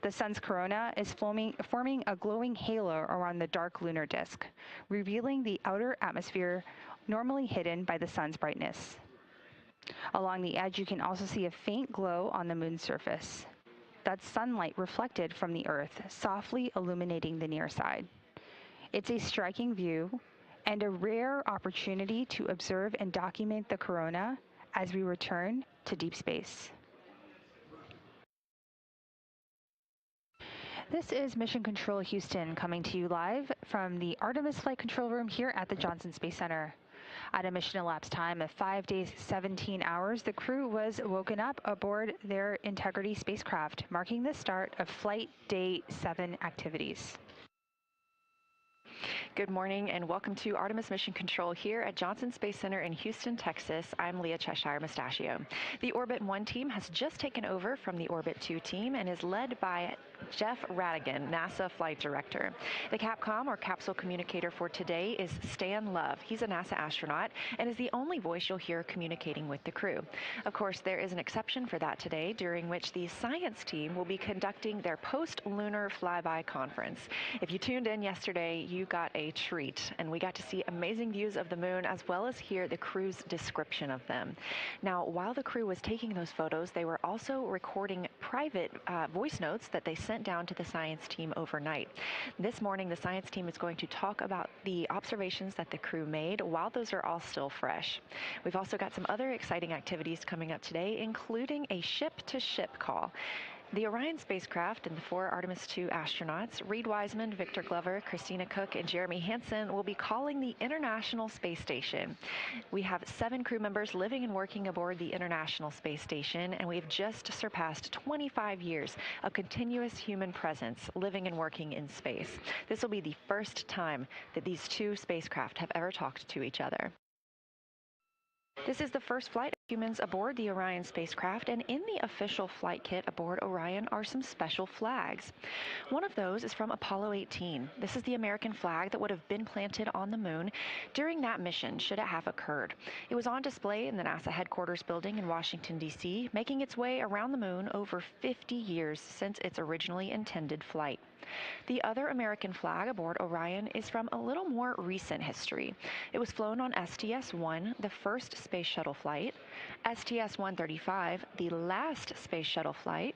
The sun's corona is forming a glowing halo around the dark lunar disk, revealing the outer atmosphere normally hidden by the sun's brightness. Along the edge, you can also see a faint glow on the moon's surface. That's sunlight reflected from the Earth, softly illuminating the near side. It's a striking view and a rare opportunity to observe and document the corona as we return to deep space. This is Mission Control Houston coming to you live from the Artemis Flight Control Room here at the Johnson Space Center. At a mission elapsed time of 5 days, 17 hours, the crew was woken up aboard their Integrity spacecraft, marking the start of Flight Day 7 activities. Good morning and welcome to Artemis Mission Control here at Johnson Space Center in Houston, Texas. I'm Leah Cheshire Mustachio. The Orbit 1 team has just taken over from the Orbit 2 team and is led by Jeff Radigan, NASA Flight Director. The Capcom, or capsule communicator for today, is Stan Love. He's a NASA astronaut and is the only voice you'll hear communicating with the crew. Of course, there is an exception for that today, during which the science team will be conducting their post-lunar flyby conference. If you tuned in yesterday, you got a treat, and we got to see amazing views of the moon as well as hear the crew's description of them. Now, while the crew was taking those photos, they were also recording private voice notes that they sent down to the science team overnight. This morning, the science team is going to talk about the observations that the crew made while those are all still fresh. We've also got some other exciting activities coming up today, including a ship-to-ship call. The Orion spacecraft and the 4 Artemis II astronauts, Reed Wiseman, Victor Glover, Christina Cook, and Jeremy Hansen, will be calling the International Space Station. We have 7 crew members living and working aboard the International Space Station, and we've just surpassed 25 years of continuous human presence living and working in space. This will be the first time that these 2 spacecraft have ever talked to each other. This is the first flight of humans aboard the Orion spacecraft, and in the official flight kit aboard Orion are some special flags. One of those is from Apollo 18. This is the American flag that would have been planted on the moon during that mission, should it have occurred. It was on display in the NASA headquarters building in Washington, D.C., making its way around the moon over 50 years since its originally intended flight. The other American flag aboard Orion is from a little more recent history. It was flown on STS-1, the first space shuttle flight, STS-135, the last space shuttle flight,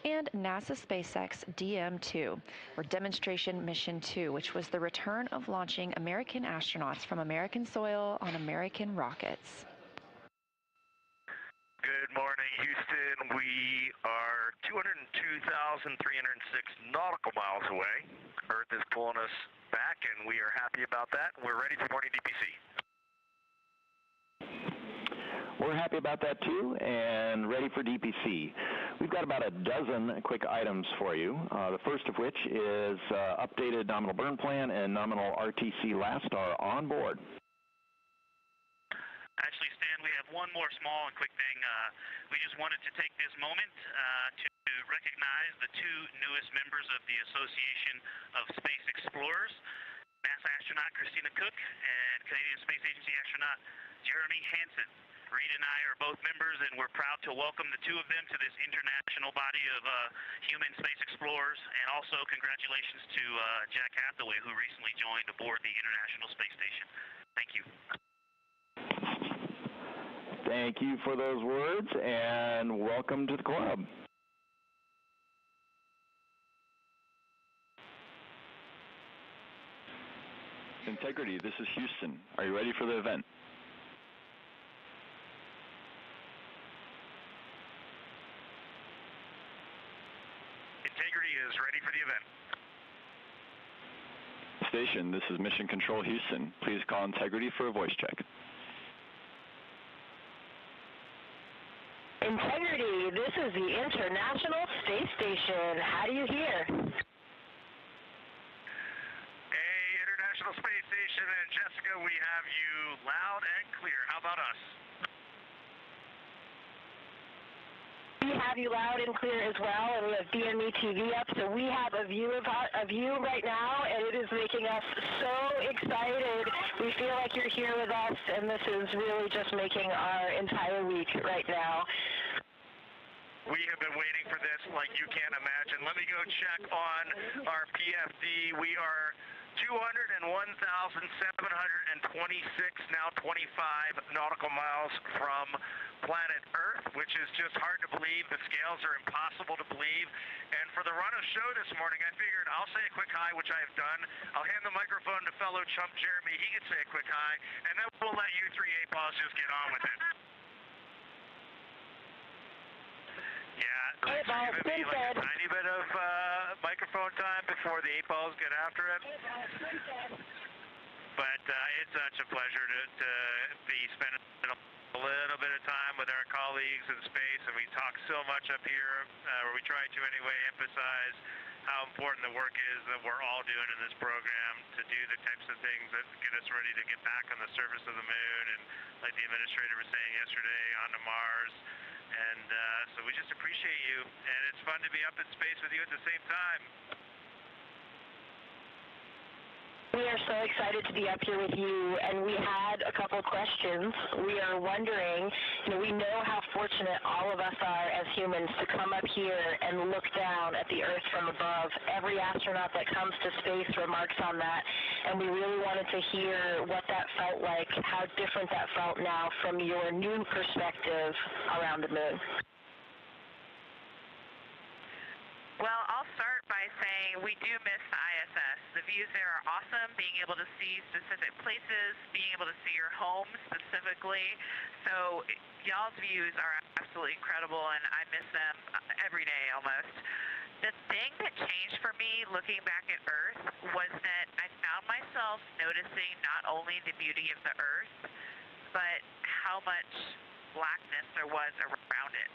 and NASA SpaceX DM-2, or Demonstration Mission 2, which was the return of launching American astronauts from American soil on American rockets. Good morning, Houston. We are 202,306 nautical miles away. Earth is pulling us back, and we are happy about that. We're ready for morning DPC. We're happy about that, too, and ready for DPC. We've got about a dozen quick items for you, the first of which is updated nominal burn plan and nominal RTC last star on board. Actually, Stan, we have one more small and quick thing. We just wanted to take this moment to recognize the 2 newest members of the Association of Space Explorers, NASA astronaut Christina Cook and Canadian Space Agency astronaut Jeremy Hansen. Reed and I are both members, and we're proud to welcome the 2 of them to this international body of human space explorers. And also congratulations to Jack Hathaway, who recently joined aboard the International Space Station. Thank you. Thank you for those words, and welcome to the club. Integrity, this is Houston. Are you ready for the event? Integrity is ready for the event. Station, this is Mission Control Houston. Please call Integrity for a voice check. Integrity, this is the International Space Station. How do you hear? Hey, International Space Station and Jessica, we have you loud and clear. How about us? We have you loud and clear as well, and we have BME TV up, so we have a view of you right now, and it is making us so excited. We feel like you're here with us, and this is really just making our entire week right now. We have been waiting for this like you can't imagine. Let me go check on our PFD. We are 201,726, now 25 nautical miles from planet Earth, which is just hard to believe. The scales are impossible to believe. And for the run of show this morning, I figured I'll say a quick hi, which I have done. I'll hand the microphone to fellow chump Jeremy. He can say a quick hi, and then we'll let you three A-balls just get on with it. Yeah, thanks for giving me like a tiny bit of microphone time before the A-balls get after it. But it's such a pleasure to be spending a little bit of time with our colleagues in space, and we talk so much up here, or we try to anyway, emphasize how important the work is that we're all doing in this program to do the types of things that get us ready to get back on the surface of the moon, and like the administrator was saying yesterday, onto Mars. And so we just appreciate you, and it's fun to be up in space with you at the same time. We are so excited to be up here with you, and we had a couple questions. We are wondering, we know how fortunate all of us are as humans to come up here and look down at the Earth from above. Every astronaut that comes to space remarks on that, and we really wanted to hear what that felt like, how different that felt now from your new perspective around the moon. Well, I'll start by saying we do miss the ISS. The views there are awesome, being able to see specific places, being able to see your home specifically. So y'all's views are absolutely incredible, and I miss them every day almost. The thing that changed for me looking back at Earth was that I found myself noticing not only the beauty of the Earth, but how much blackness there was around it.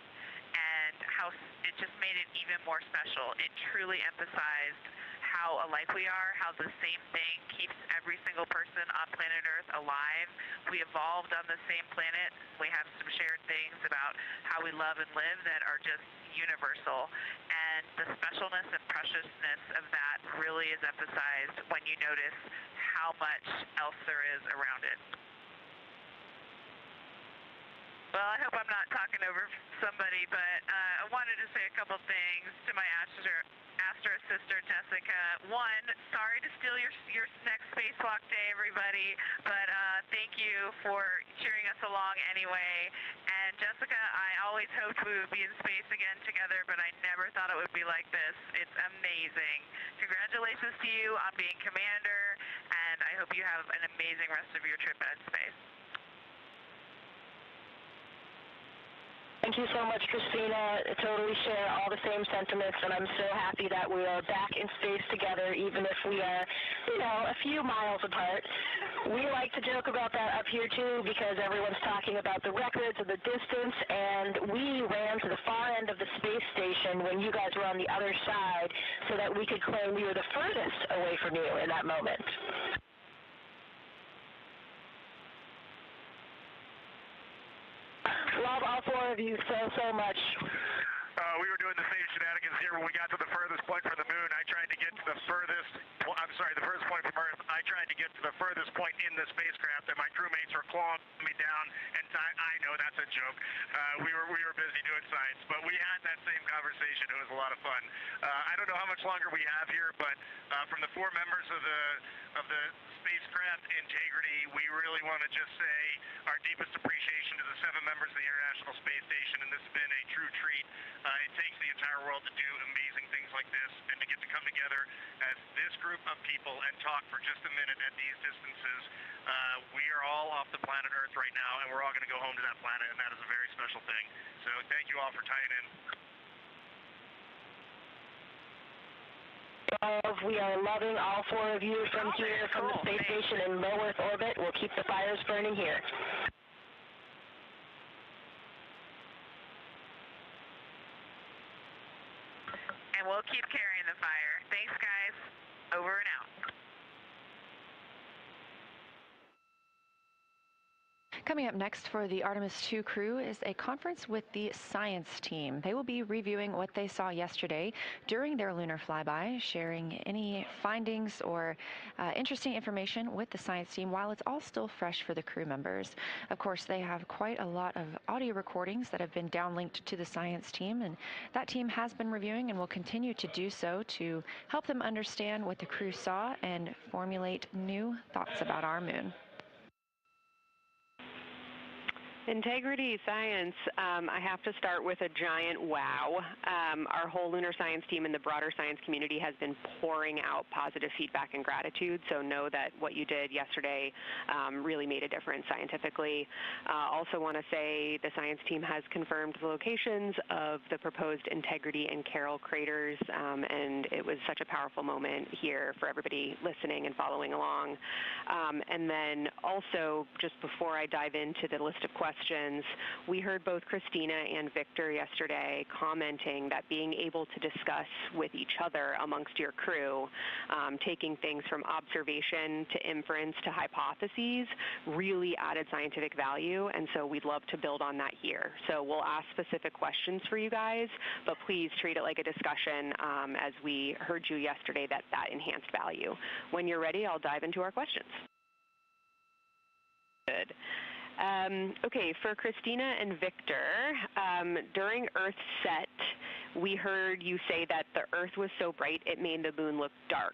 And how it just made it even more special. It truly emphasized how alike we are, how the same thing keeps every single person on planet Earth alive. We evolved on the same planet. We have some shared things about how we love and live that are just universal. And the specialness and preciousness of that really is emphasized when you notice how much else there is around it. Well, I hope I'm not talking over somebody, but I wanted to say a couple things to my Astra sister, Jessica. One, sorry to steal your next spacewalk day, everybody, but thank you for cheering us along anyway. And Jessica, I always hoped we would be in space again together, but I never thought it would be like this. It's amazing. Congratulations to you on being commander, and I hope you have an amazing rest of your trip in space. Thank you so much, Christina. I totally share all the same sentiments, and I'm so happy that we are back in space together, even if we are, a few miles apart. We like to joke about that up here, too, because everyone's talking about the records of the distance, and we ran to the far end of the space station when you guys were on the other side so that we could claim we were the furthest away from you in that moment. Love all four of you so much. We were doing the same shenanigans here when we got to the furthest point from the moon. I tried to get to the furthest point from Earth. I tried to get to the furthest point in the spacecraft, and my crewmates were clawing me down. And I know that's a joke. We were busy doing science, but we had that same conversation. It was a lot of fun. I don't know how much longer we have here, but from the four members of the spacecraft integrity, we really want to just say our deepest appreciation to the 7 members of the International Space Station, and this has been a true treat. It takes the entire world to do amazing things like this, and to get to come together as this group of people and talk for just a minute at these distances. We are all off the planet Earth right now, and we're all going to go home to that planet, and that is a very special thing. So thank you all for tying in. We are loving all four of you from here, from the space station in low Earth orbit. We'll keep the fires burning here. And we'll keep carrying the fire. Thanks, guys. Over and out. Coming up next for the Artemis II crew is a conference with the science team. They will be reviewing what they saw yesterday during their lunar flyby, sharing any findings or interesting information with the science team while it's all still fresh for the crew members. Of course, they have quite a lot of audio recordings that have been downlinked to the science team, and that team has been reviewing and will continue to do so to help them understand what the crew saw and formulate new thoughts about our moon. Integrity science, I have to start with a giant wow. Our whole lunar science team and the broader science community has been pouring out positive feedback and gratitude, so know that what you did yesterday really made a difference scientifically. Also want to say the science team has confirmed the locations of the proposed Integrity and Carroll craters, and it was such a powerful moment here for everybody listening and following along. And then also, just before I dive into the list of questions, we heard both Christina and Victor yesterday commenting that being able to discuss with each other amongst your crew, taking things from observation to inference to hypotheses, really added scientific value, and so we'd love to build on that here. So we'll ask specific questions for you guys, but please treat it like a discussion as we heard you yesterday that enhanced value. When you're ready, I'll dive into our questions. Good. Okay, for Christina and Victor, during Earth's set, we heard you say that the Earth was so bright it made the moon look dark.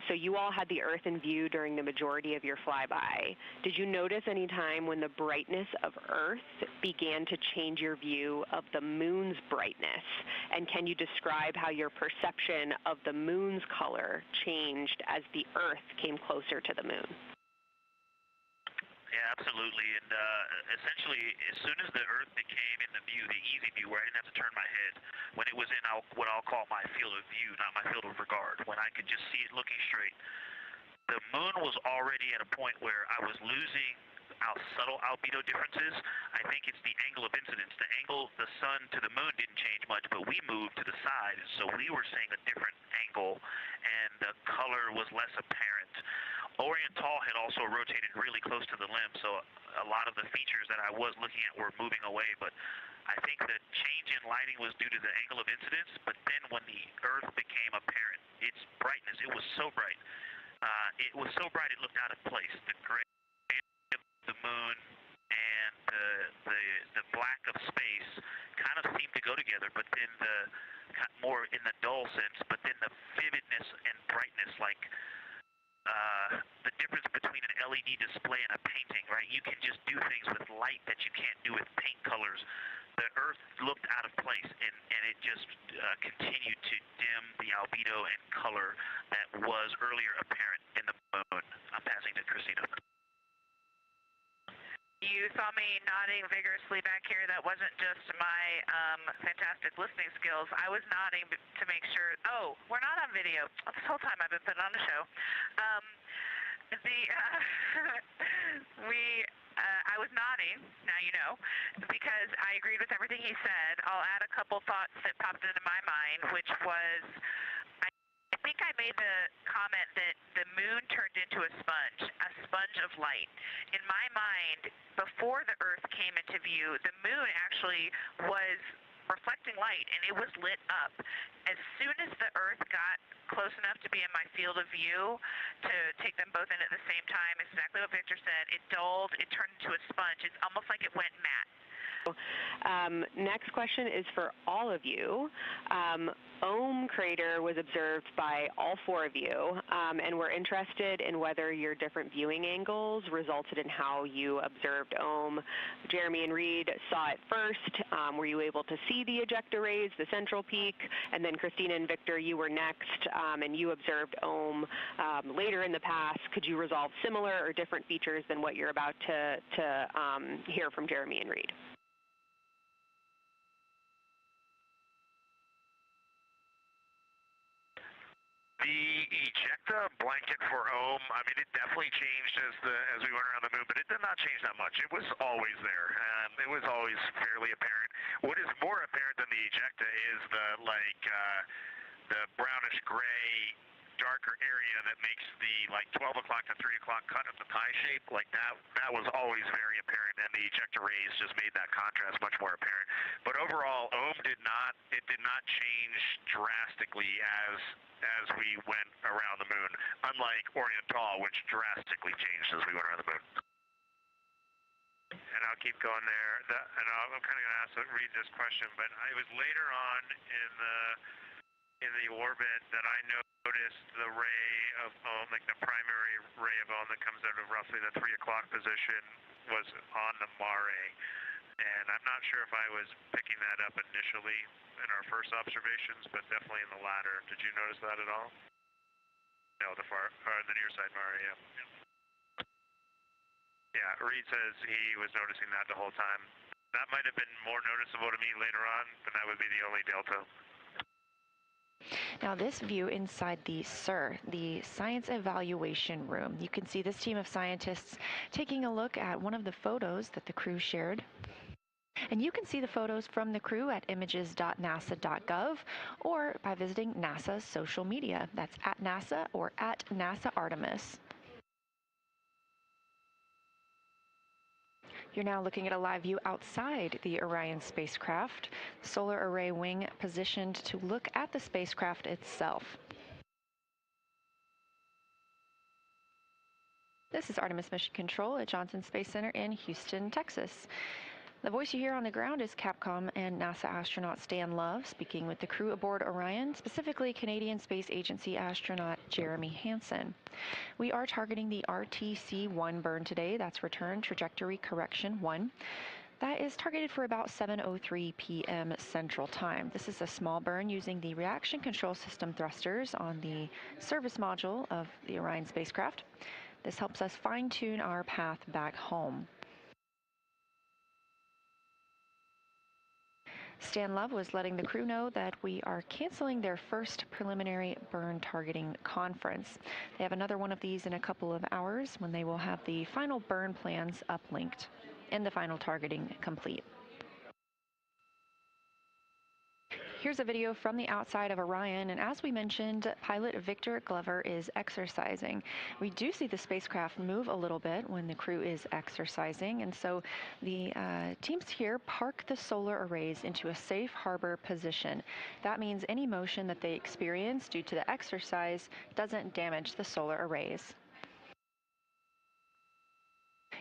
So you all had the Earth in view during the majority of your flyby. Did you notice any time when the brightness of Earth began to change your view of the moon's brightness? And can you describe how your perception of the moon's color changed as the Earth came closer to the moon? Yeah, absolutely. And essentially, as soon as the Earth became in the view, the easy view, where I didn't have to turn my head, when it was in what I'll call my field of view, not my field of regard, when I could just see it looking straight, the moon was already at a point where I was losing subtle albedo differences. I think it's the angle of incidence. The angle, the sun to the moon didn't change much, but we moved to the side, so we were seeing a different angle, and the color was less apparent. Oriental had also rotated really close to the limb, so a lot of the features that I was looking at were moving away, but I think the change in lighting was due to the angle of incidence, but then when the Earth became apparent, its brightness, it was so bright. It was so bright it looked out of place. The gray of the moon and the black of space kind of seemed to go together, but then more in the dull sense, but then the vividness and brightness, like the difference between an LED display and a painting, right? You can just do things with light that you can't do with paint colors. The Earth looked out of place, and it just continued to dim the albedo and color that was earlier apparent in the moon. I'm passing to Christina. You saw me nodding vigorously back here. That wasn't just my fantastic listening skills. I was nodding to make sure. Oh, we're not on video. This whole time I've been putting on a show. I was nodding, now you know, because I agreed with everything he said. I'll add a couple thoughts that popped into my mind, which was, I think I made the comment that the moon turned into a sponge of light. In my mind, before the Earth came into view, the moon actually was reflecting light, and it was lit up. As soon as the Earth got close enough to be in my field of view to take them both in at the same time, exactly what Victor said, it dulled, it turned into a sponge. It's almost like it went matte. Next question is for all of you. EE.UU crater was observed by all four of you, and we're interested in whether your different viewing angles resulted in how you observed EE.UU. Jeremy and Reed saw it first. Were you able to see the ejecta rays, the central peak? And then Christina and Victor, you were next, and you observed EE.UU later in the past. Could you resolve similar or different features than what you're about to hear from Jeremy and Reed? The ejecta blanket for EE.UU, I mean, it definitely changed as we went around the moon, but it did not change that much. It was always there. It was always fairly apparent. What is more apparent than the ejecta is the brownish gray darker area that makes the like 12 o'clock to 3 o'clock cut of the pie shape, like that was always very apparent, and the ejector rays just made that contrast much more apparent. But overall, OHM did not change drastically as we went around the moon, unlike Oriental, which drastically changed as we went around the moon. And I'll keep going there. I'm kind of going to read this question, but it was later on in the orbit that I noticed the ray of OHM, like the primary ray of OHM that comes out of roughly the 3 o'clock position, was on the mare. And I'm not sure if I was picking that up initially in our first observations, but definitely in the latter. Did you notice that at all? No, the near side mare, yeah. Yeah, Reed says he was noticing that the whole time. That might have been more noticeable to me later on, but that would be the only delta. Now this view inside the SIR, the Science Evaluation Room. You can see this team of scientists taking a look at one of the photos that the crew shared. And you can see the photos from the crew at images.nasa.gov or by visiting NASA's social media. That's at NASA or at NASA Artemis. You're now looking at a live view outside the Orion spacecraft, solar array wing positioned to look at the spacecraft itself. This is Artemis Mission Control at Johnson Space Center in Houston, Texas. The voice you hear on the ground is Capcom and NASA astronaut Stan Love speaking with the crew aboard Orion, specifically Canadian Space Agency astronaut Jeremy Hansen. We are targeting the RTC-1 burn today. That's Return Trajectory Correction 1. That is targeted for about 7:03 p.m. Central Time. This is a small burn using the reaction control system thrusters on the service module of the Orion spacecraft. This helps us fine-tune our path back home. Stan Love was letting the crew know that we are canceling their first preliminary burn targeting conference. They have another one of these in a couple of hours when they will have the final burn plans uplinked and the final targeting complete. Here's a video from the outside of Orion, and as we mentioned, pilot Victor Glover is exercising. We do see the spacecraft move a little bit when the crew is exercising, and so the teams here park the solar arrays into a safe harbor position. That means any motion that they experience due to the exercise doesn't damage the solar arrays.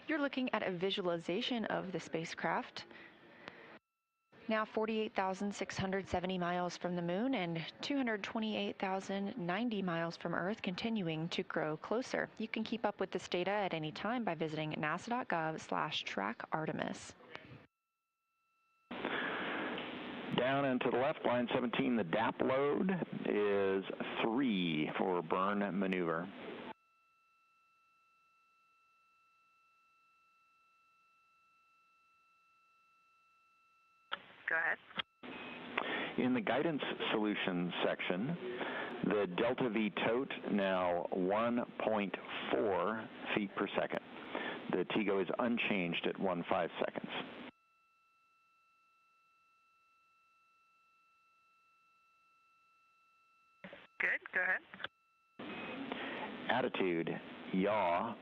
You're looking at a visualization of the spacecraft. Now 48,670 miles from the moon and 228,090 miles from Earth, continuing to grow closer. You can keep up with this data at any time by visiting nasa.gov/track-Artemis. Down and to the left, line 17, the DAP load is 3 for burn maneuver. Go ahead. In the guidance solutions section, the delta V tote now 1.4 feet per second. The TGO is unchanged at 15 seconds. Good, go ahead. Attitude, yaw,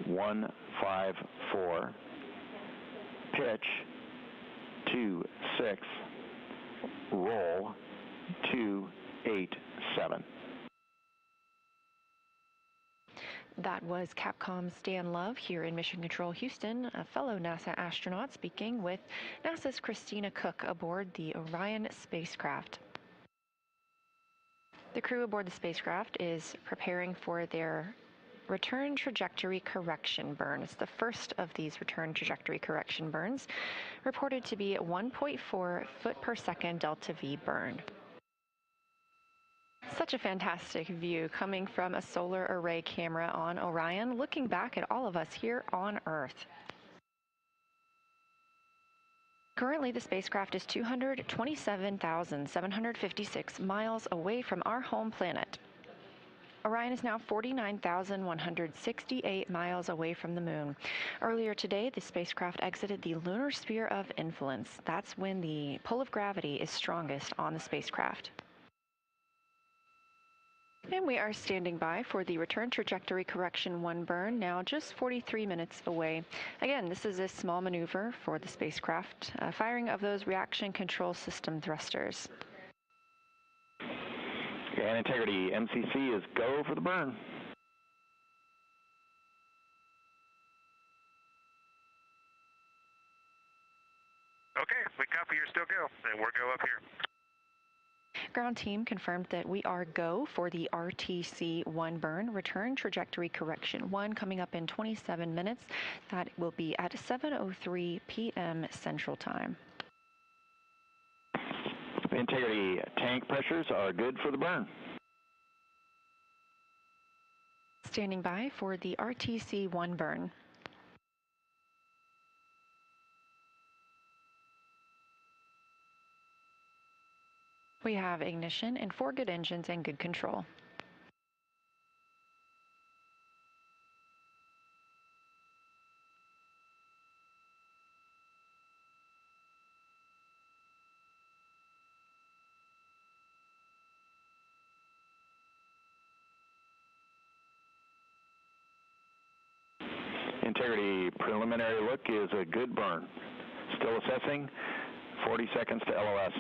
154. Pitch, 26. Roll, 287. That was Capcom's Stan Love here in Mission Control Houston, a fellow NASA astronaut speaking with NASA's Christina Cook aboard the Orion spacecraft. The crew aboard the spacecraft is preparing for their return trajectory correction burn. It's the first of these return trajectory correction burns, reported to be a 1.4 foot per second delta V burn. Such a fantastic view coming from a solar array camera on Orion, looking back at all of us here on Earth. Currently, the spacecraft is 227,756 miles away from our home planet. Orion is now 49,168 miles away from the moon. Earlier today, the spacecraft exited the lunar sphere of influence. That's when the pull of gravity is strongest on the spacecraft. And we are standing by for the return trajectory correction 1 burn, now just 43 minutes away. Again, this is a small maneuver for the spacecraft, firing of those reaction control system thrusters. And integrity, MCC is go for the burn. Okay, we copy, you're still go, and we're go up here. Ground team confirmed that we are go for the RTC-1 burn, return trajectory correction 1, coming up in 27 minutes. That will be at 7:03 p.m. Central Time. Integrity, tank pressures are good for the burn. Standing by for the RTC-1 burn. We have ignition and 4 good engines and good control. Integrity, preliminary look is a good burn. Still assessing, 40 seconds to LOS.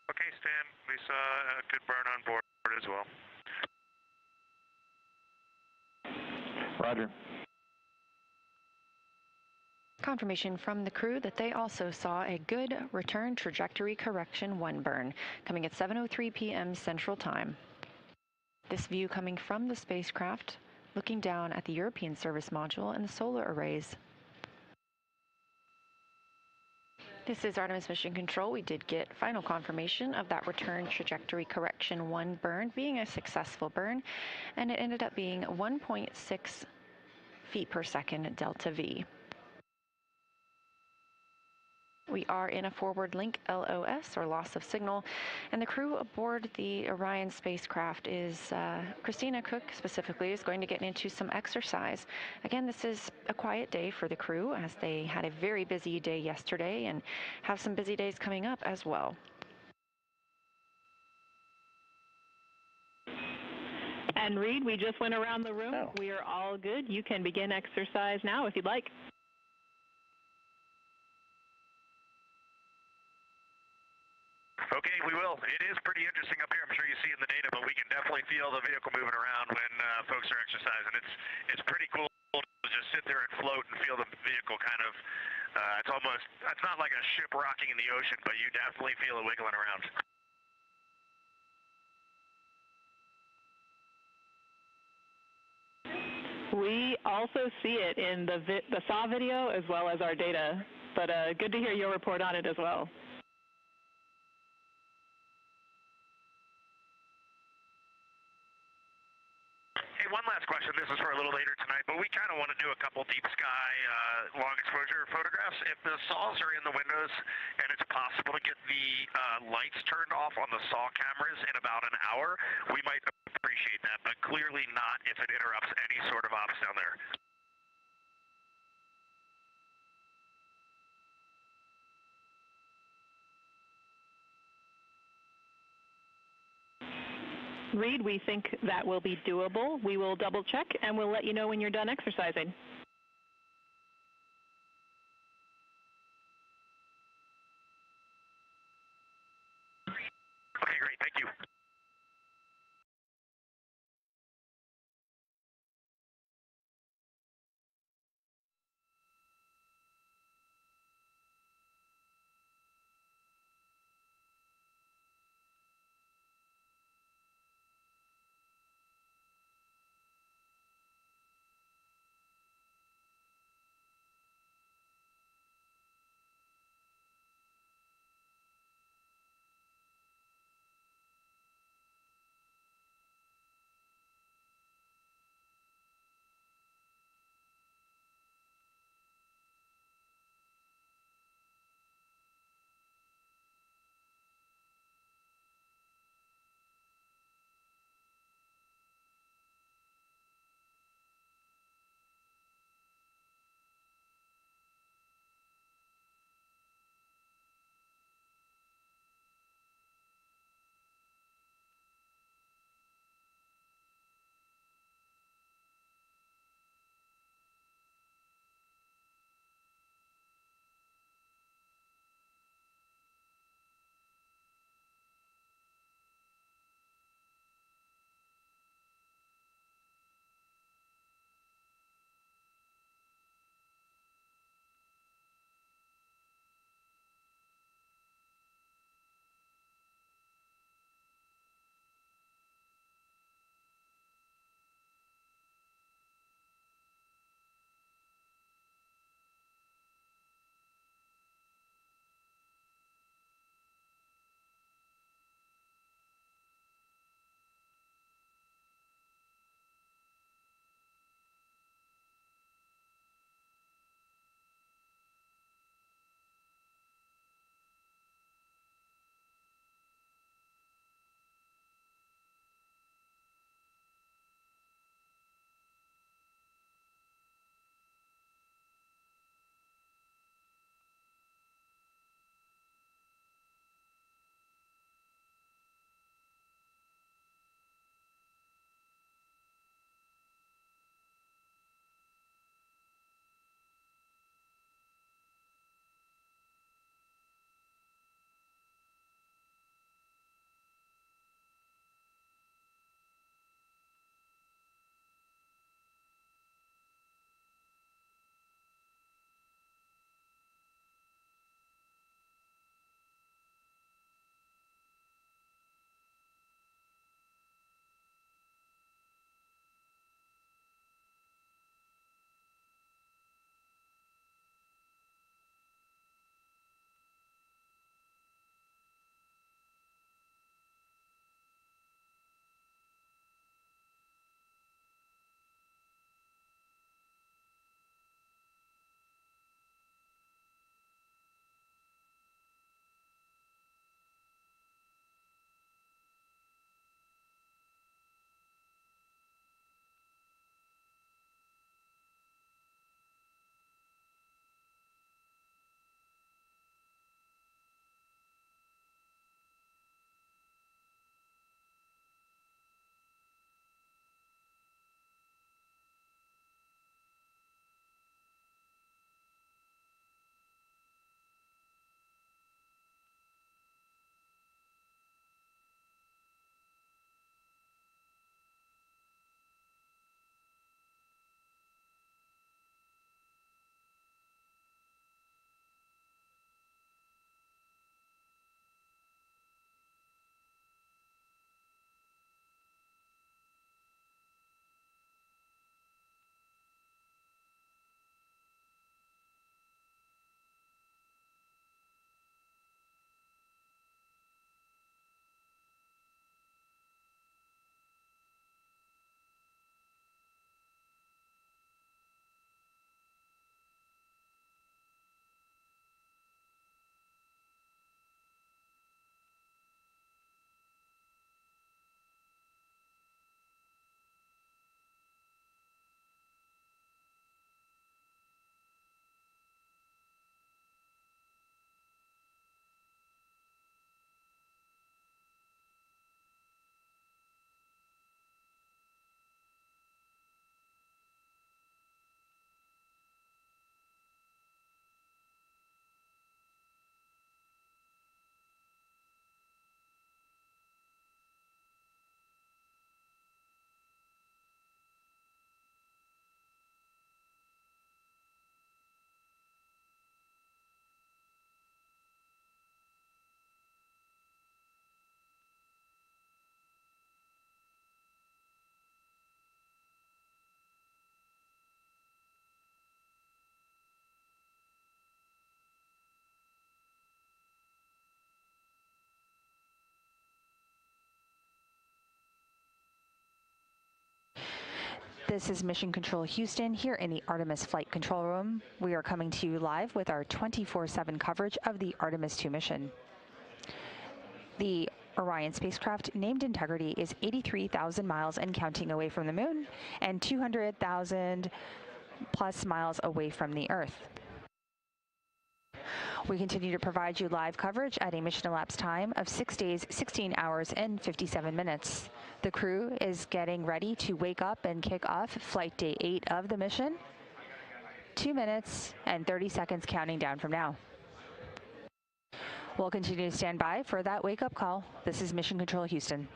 Okay, Stan, we saw a good burn on board as well. Roger. Confirmation from the crew that they also saw a good return trajectory correction 1 burn, coming at 7:03 p.m. Central Time. This view coming from the spacecraft, looking down at the European service module and the solar arrays. This is Artemis Mission Control. We did get final confirmation of that return trajectory correction 1 burn being a successful burn, and it ended up being 1.6 feet per second delta V. We are in a forward link LOS, or loss of signal, and the crew aboard the Orion spacecraft is, Christina Cook specifically, is going to get into some exercise. Again, this is a quiet day for the crew as they had a very busy day yesterday and have some busy days coming up as well. And Reed, we just went around the room. We are all good. You can begin exercise now if you'd like. Okay, we will. It is pretty interesting up here. I'm sure you see in the data, but we can definitely feel the vehicle moving around when folks are exercising. It's pretty cool to just sit there and float and feel the vehicle kind of. It's not like a ship rocking in the ocean, but you definitely feel it wiggling around. We also see it in the SAW video as well as our data, but good to hear your report on it as well. Hey, one last question. This is for a little later tonight, but we kind of want to do a couple deep sky long exposure photographs. If the saws are in the windows and it's possible to get the lights turned off on the SAW cameras in about an hour, we might appreciate that, but clearly not if it interrupts any sort of ops down there. Reed, we think that will be doable. We will double check and we'll let you know when you're done exercising. Okay, great. Thank you. This is Mission Control Houston here in the Artemis Flight Control Room. We are coming to you live with our 24/7 coverage of the Artemis II mission. The Orion spacecraft, named Integrity, is 83,000 miles and counting away from the moon and 200,000 plus miles away from the Earth. We continue to provide you live coverage at a mission elapsed time of 6 days, 16 hours, and 57 minutes. The crew is getting ready to wake up and kick off Flight Day 8 of the mission. 2 minutes and 30 seconds counting down from now. We'll continue to stand by for that wake-up call. This is Mission Control Houston.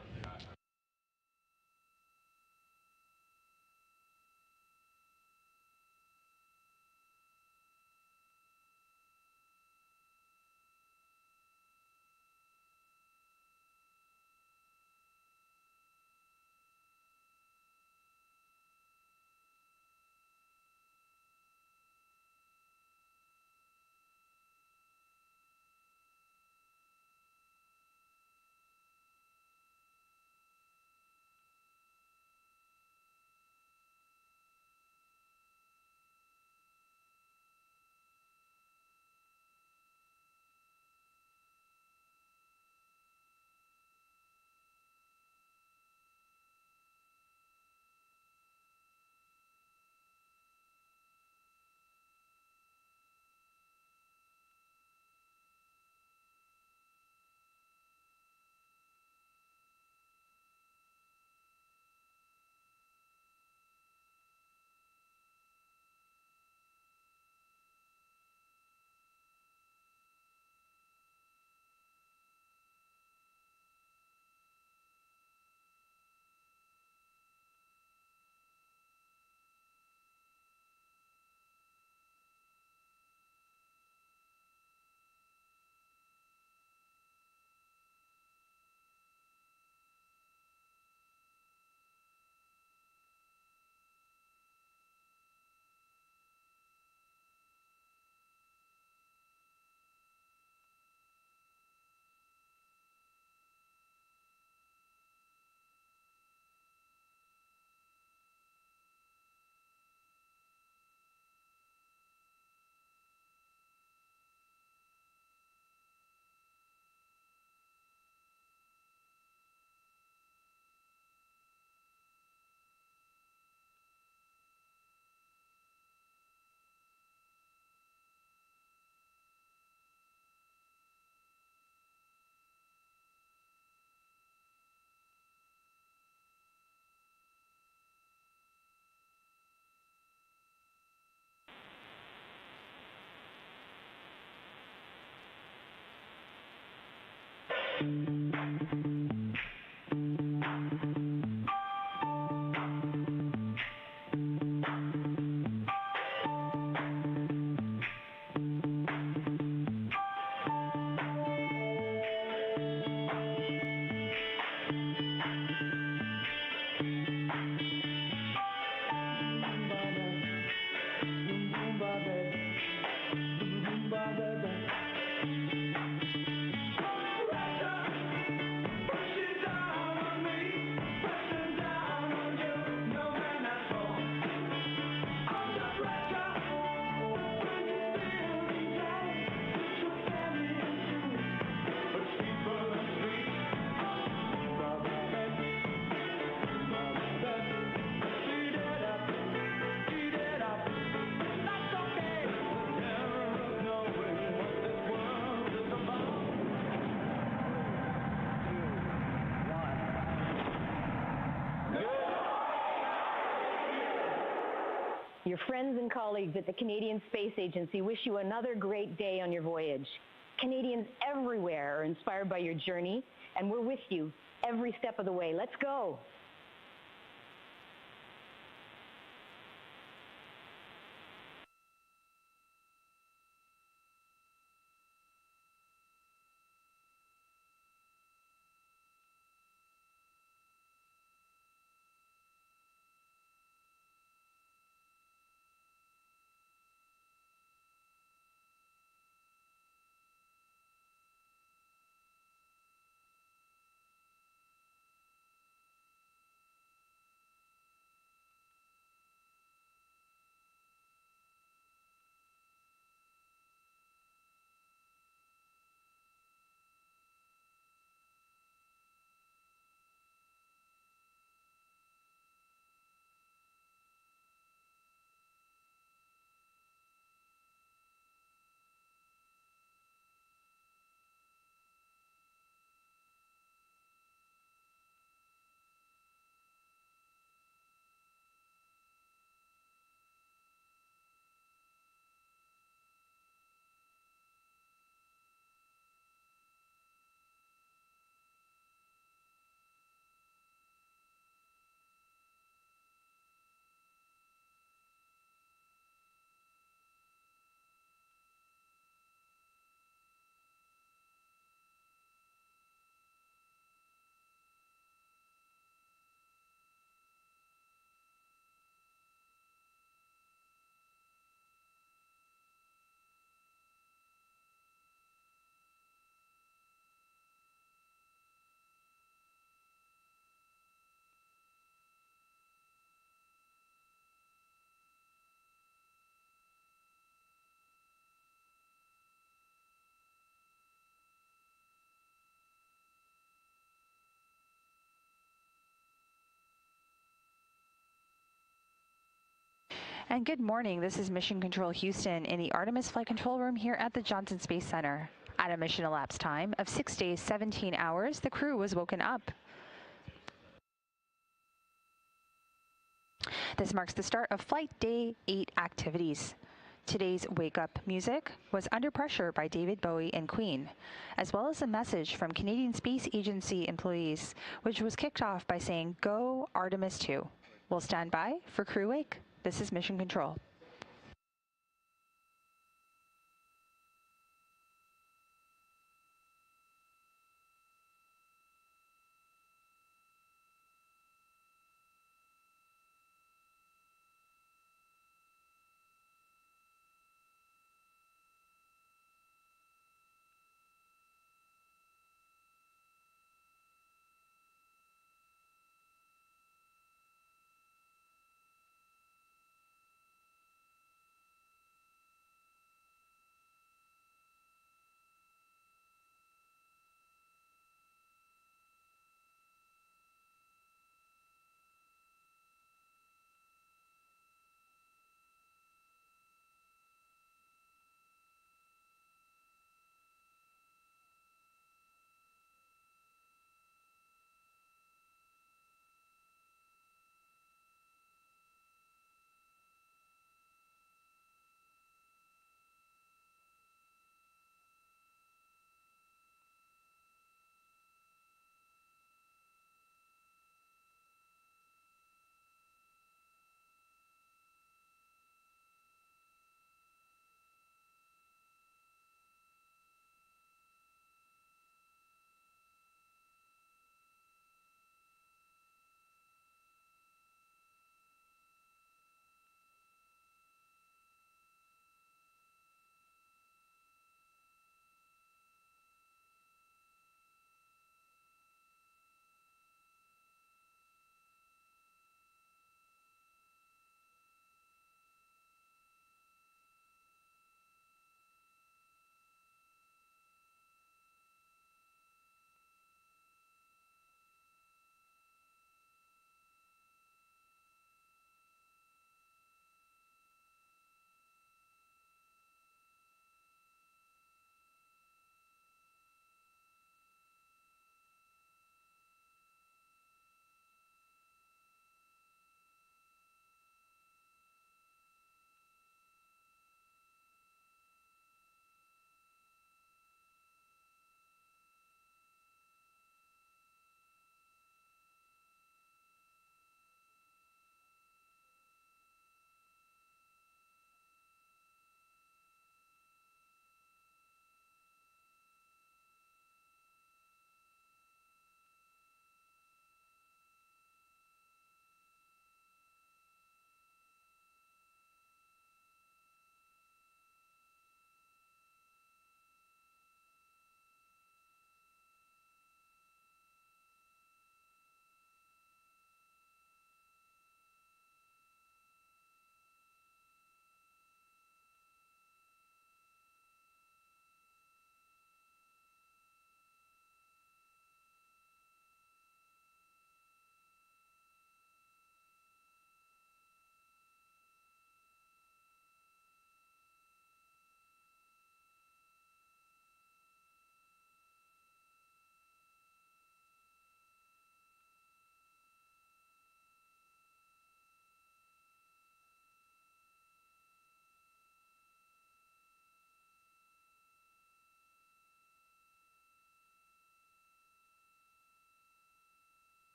Your friends and colleagues at the Canadian Space Agency wish you another great day on your voyage. Canadians everywhere are inspired by your journey, and we're with you every step of the way. Let's go. And good morning. This is Mission Control Houston in the Artemis Flight Control Room here at the Johnson Space Center. At a mission elapsed time of 6 days, 17 hours, the crew was woken up. This marks the start of Flight Day 8 activities. Today's wake-up music was Under Pressure by David Bowie and Queen, as well as a message from Canadian Space Agency employees, which was kicked off by saying, "Go Artemis II." We'll stand by for crew wake. This is Mission Control.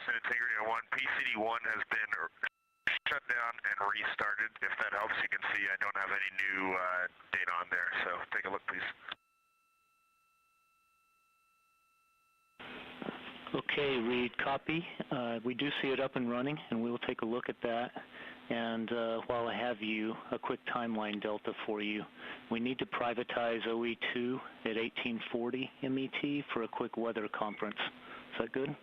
mission integrity on 1. PCD-1 has been shut down and restarted. If that helps, you can see I don't have any new data on there, so take a look, please. Okay, read copy. We do see it up and running, and we will take a look at that. And while I have you, a quick timeline delta for you. We need to privatize OE2 at 1840 MET for a quick weather conference. Is that good?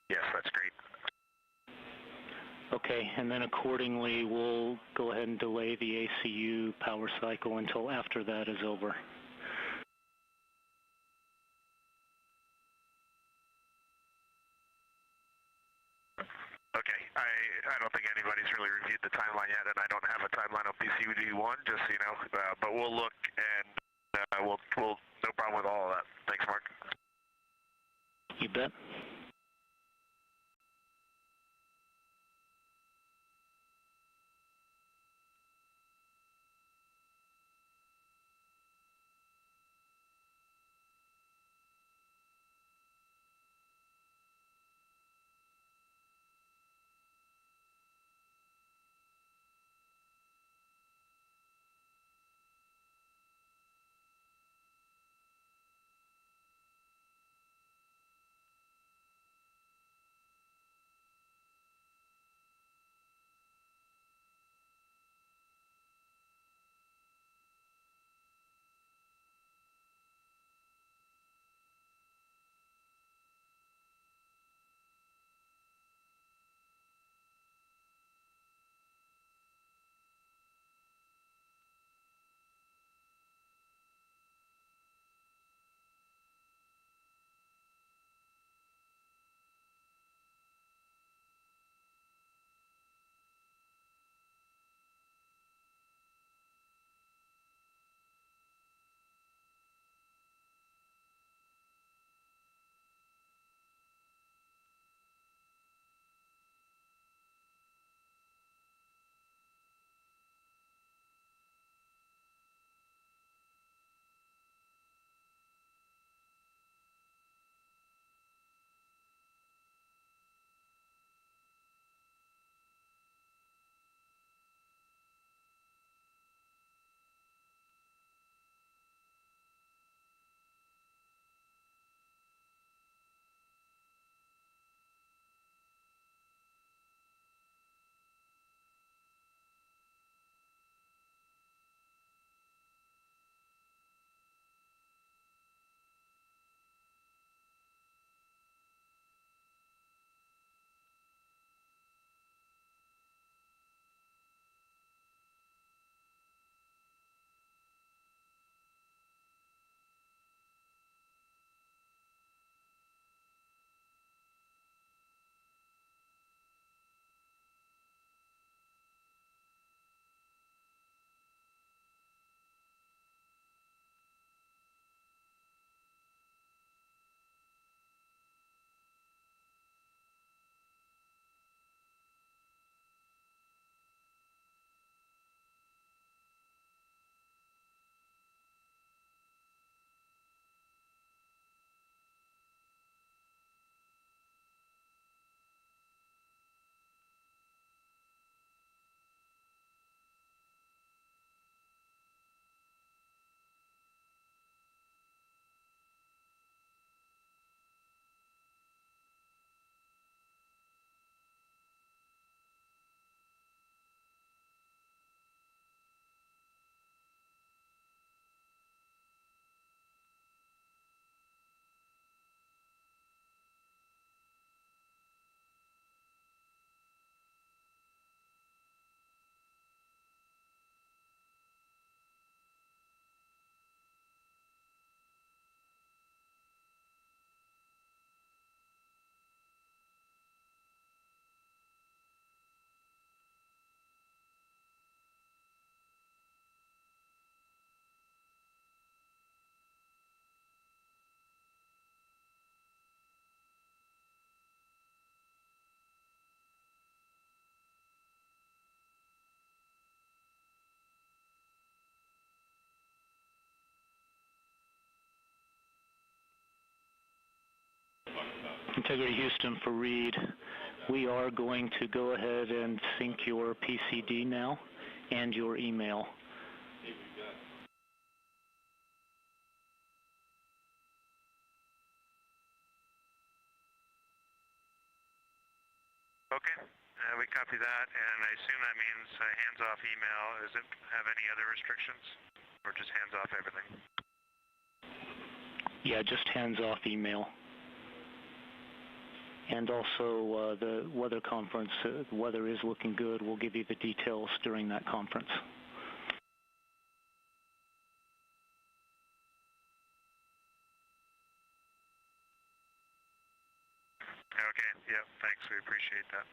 Yes, that's great. Okay, and then accordingly, we'll go ahead and delay the ACU power cycle until after that is over. Okay, I don't think anybody's really reviewed the timeline yet, and I don't have a timeline on PCD-1, just so you know, but we'll look, and we'll no problem with all of that. Thanks, Mark. You bet. Integrity Houston for Reed. We are going to go ahead and sync your PCD now and your email. Okay, we copy that, and I assume that means hands-off email. Does it have any other restrictions, or just hands-off everything? Yeah, just hands-off email. And also the weather conference, the weather is looking good. We'll give you the details during that conference. Okay, yep, thanks, we appreciate that.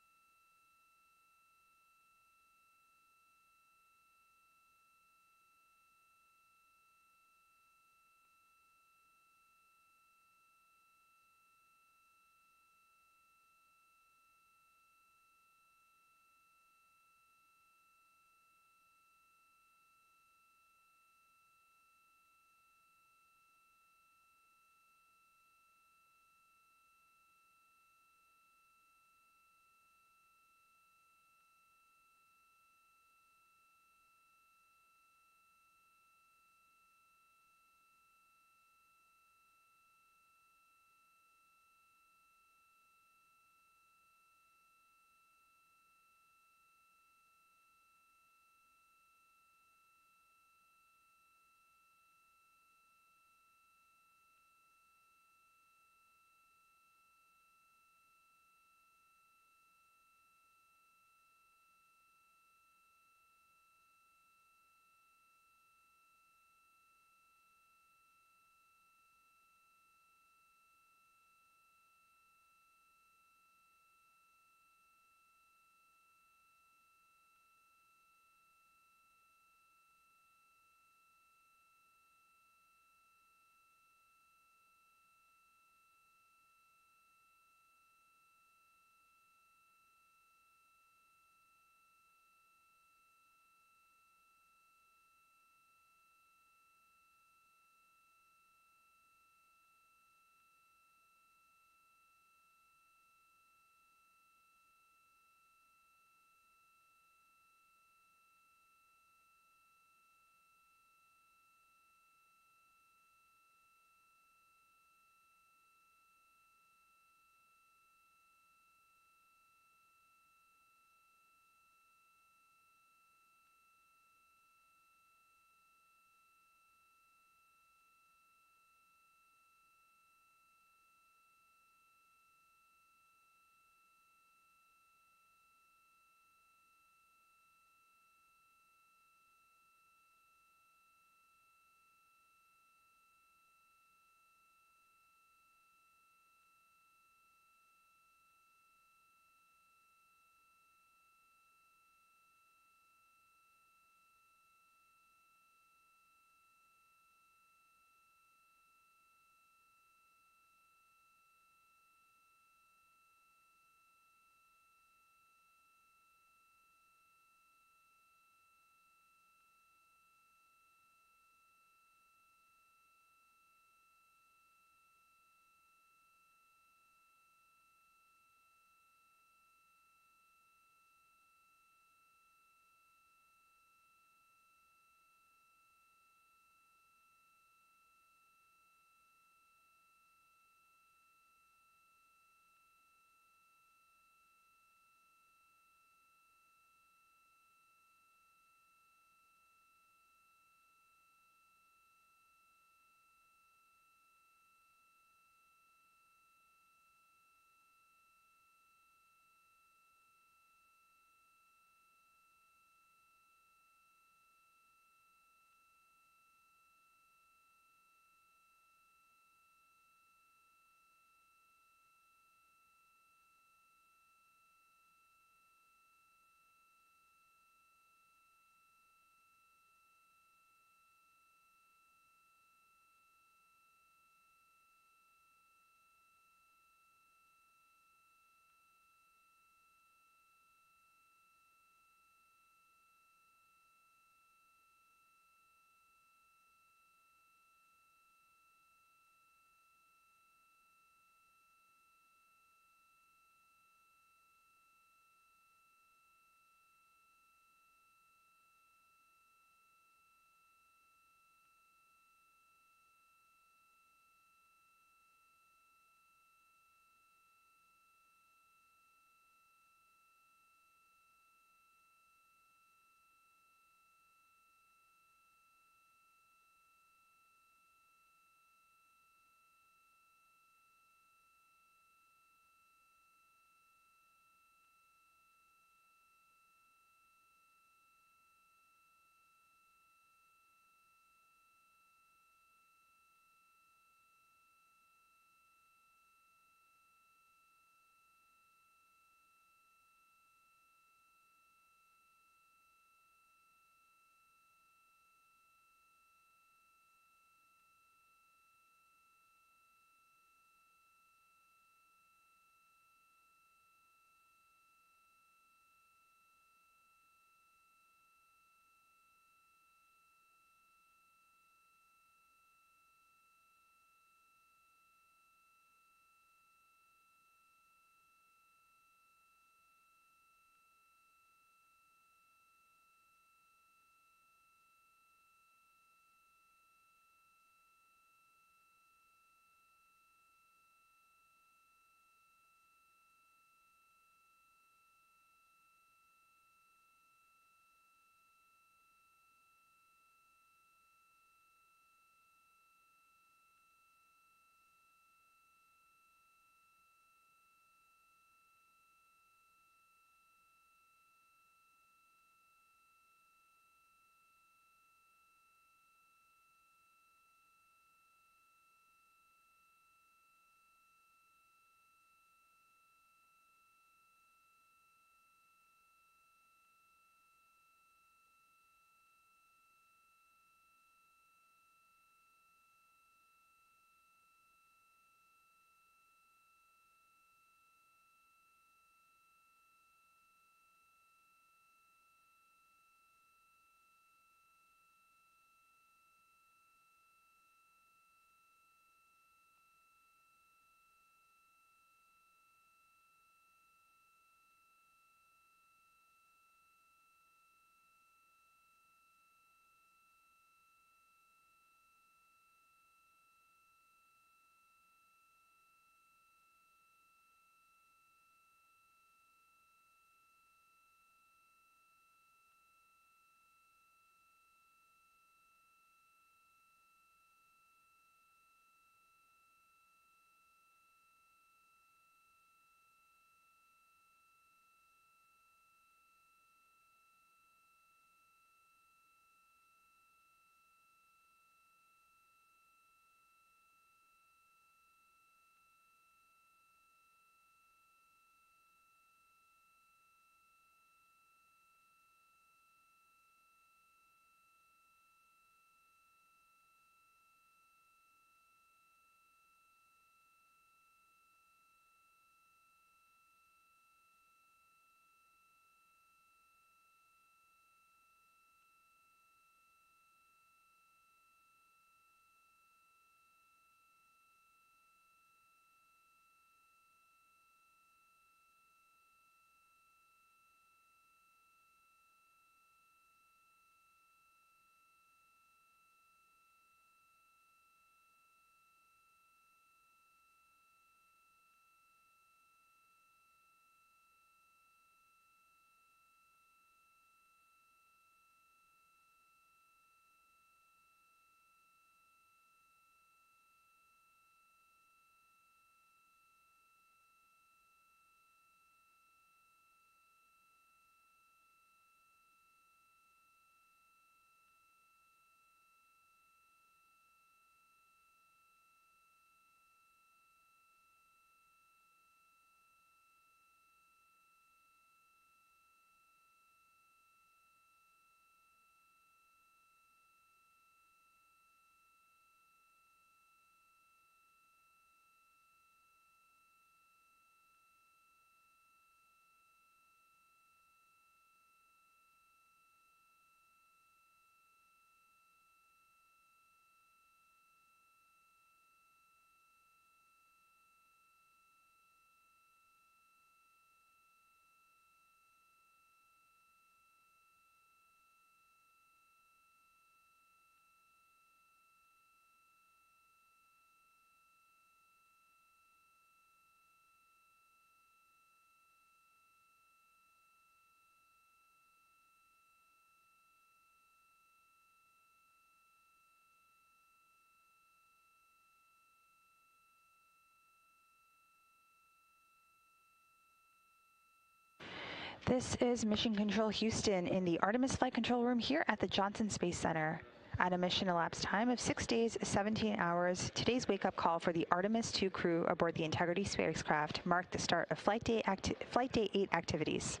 This is Mission Control Houston in the Artemis Flight Control Room here at the Johnson Space Center. At a mission elapsed time of 6 days, 17 hours, today's wake-up call for the Artemis II crew aboard the Integrity spacecraft marked the start of Flight Day 8 activities.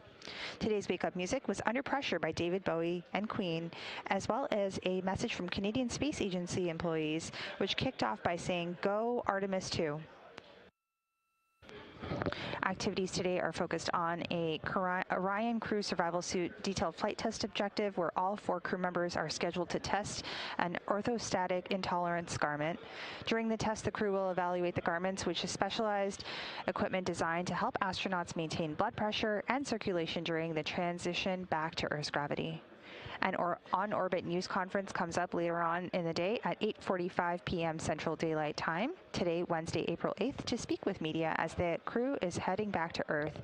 Today's wake-up music was Under Pressure by David Bowie and Queen, as well as a message from Canadian Space Agency employees, which kicked off by saying, "Go Artemis II." Activities today are focused on a Orion crew survival suit detailed flight test objective where all 4 crew members are scheduled to test an orthostatic intolerance garment. During the test, the crew will evaluate the garments, which is specialized equipment designed to help astronauts maintain blood pressure and circulation during the transition back to Earth's gravity. An on-orbit news conference comes up later on in the day at 8:45 p.m. Central Daylight Time, today, Wednesday, April 8th, to speak with media as the crew is heading back to Earth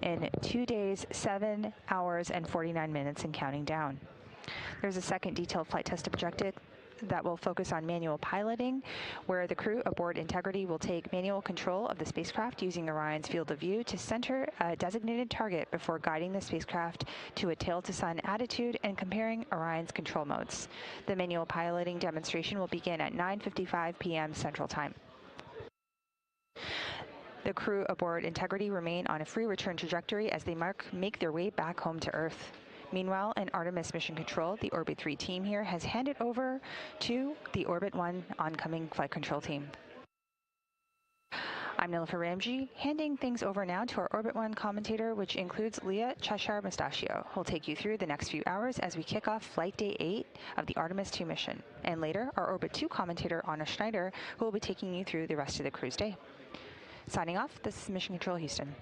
in 2 days, 7 hours, and 49 minutes and counting down. There's a second detailed flight test objective that will focus on manual piloting, where the crew aboard Integrity will take manual control of the spacecraft using Orion's field of view to center a designated target before guiding the spacecraft to a tail-to-sun attitude and comparing Orion's control modes. The manual piloting demonstration will begin at 9:55 p.m. Central Time. The crew aboard Integrity remain on a free return trajectory as they make their way back home to Earth. Meanwhile, in Artemis Mission Control, the Orbit 3 team here has handed over to the Orbit 1 oncoming flight control team. I'm Nilofer Ramji, handing things over now to our Orbit 1 commentator, which includes Leah Cheshire Mustachio, who'll take you through the next few hours as we kick off Flight Day 8 of the Artemis II mission. And later, our Orbit 2 commentator, Anna Schneider, who will be taking you through the rest of the crew's day. Signing off, this is Mission Control Houston.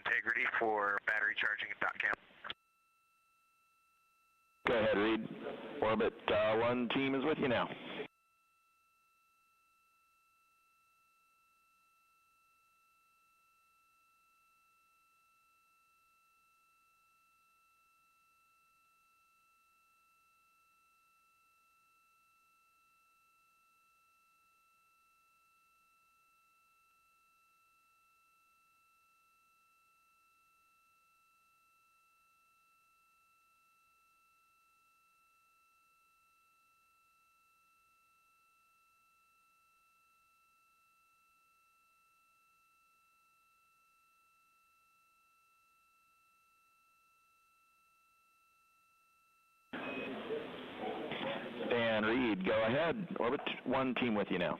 integrity for battery charging and dot cam. Go ahead, Reed. Orbit 1 team is with you now. And Reed, go ahead. Orbit 1 team with you now.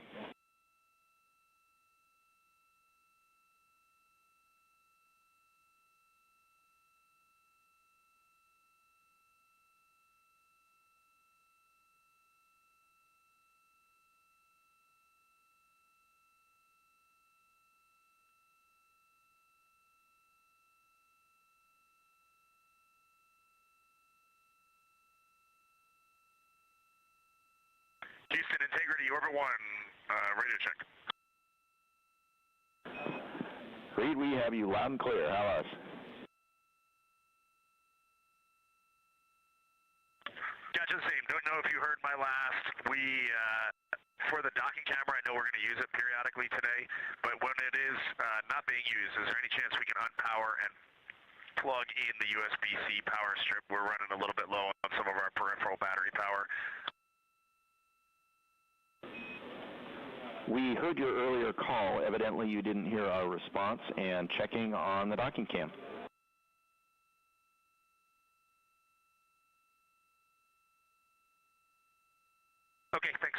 Houston, integrity, orbit 1, radio check. Reed, we have you loud and clear. How us? Gotcha, the same. Don't know if you heard my last. For the docking camera, I know we're going to use it periodically today, but when it is not being used, is there any chance we can unpower and plug in the USB-C power strip? We're running a little bit low on some of our peripheral battery power. We heard your earlier call. Evidently, you didn't hear our response and checking on the docking cam. Okay, thanks.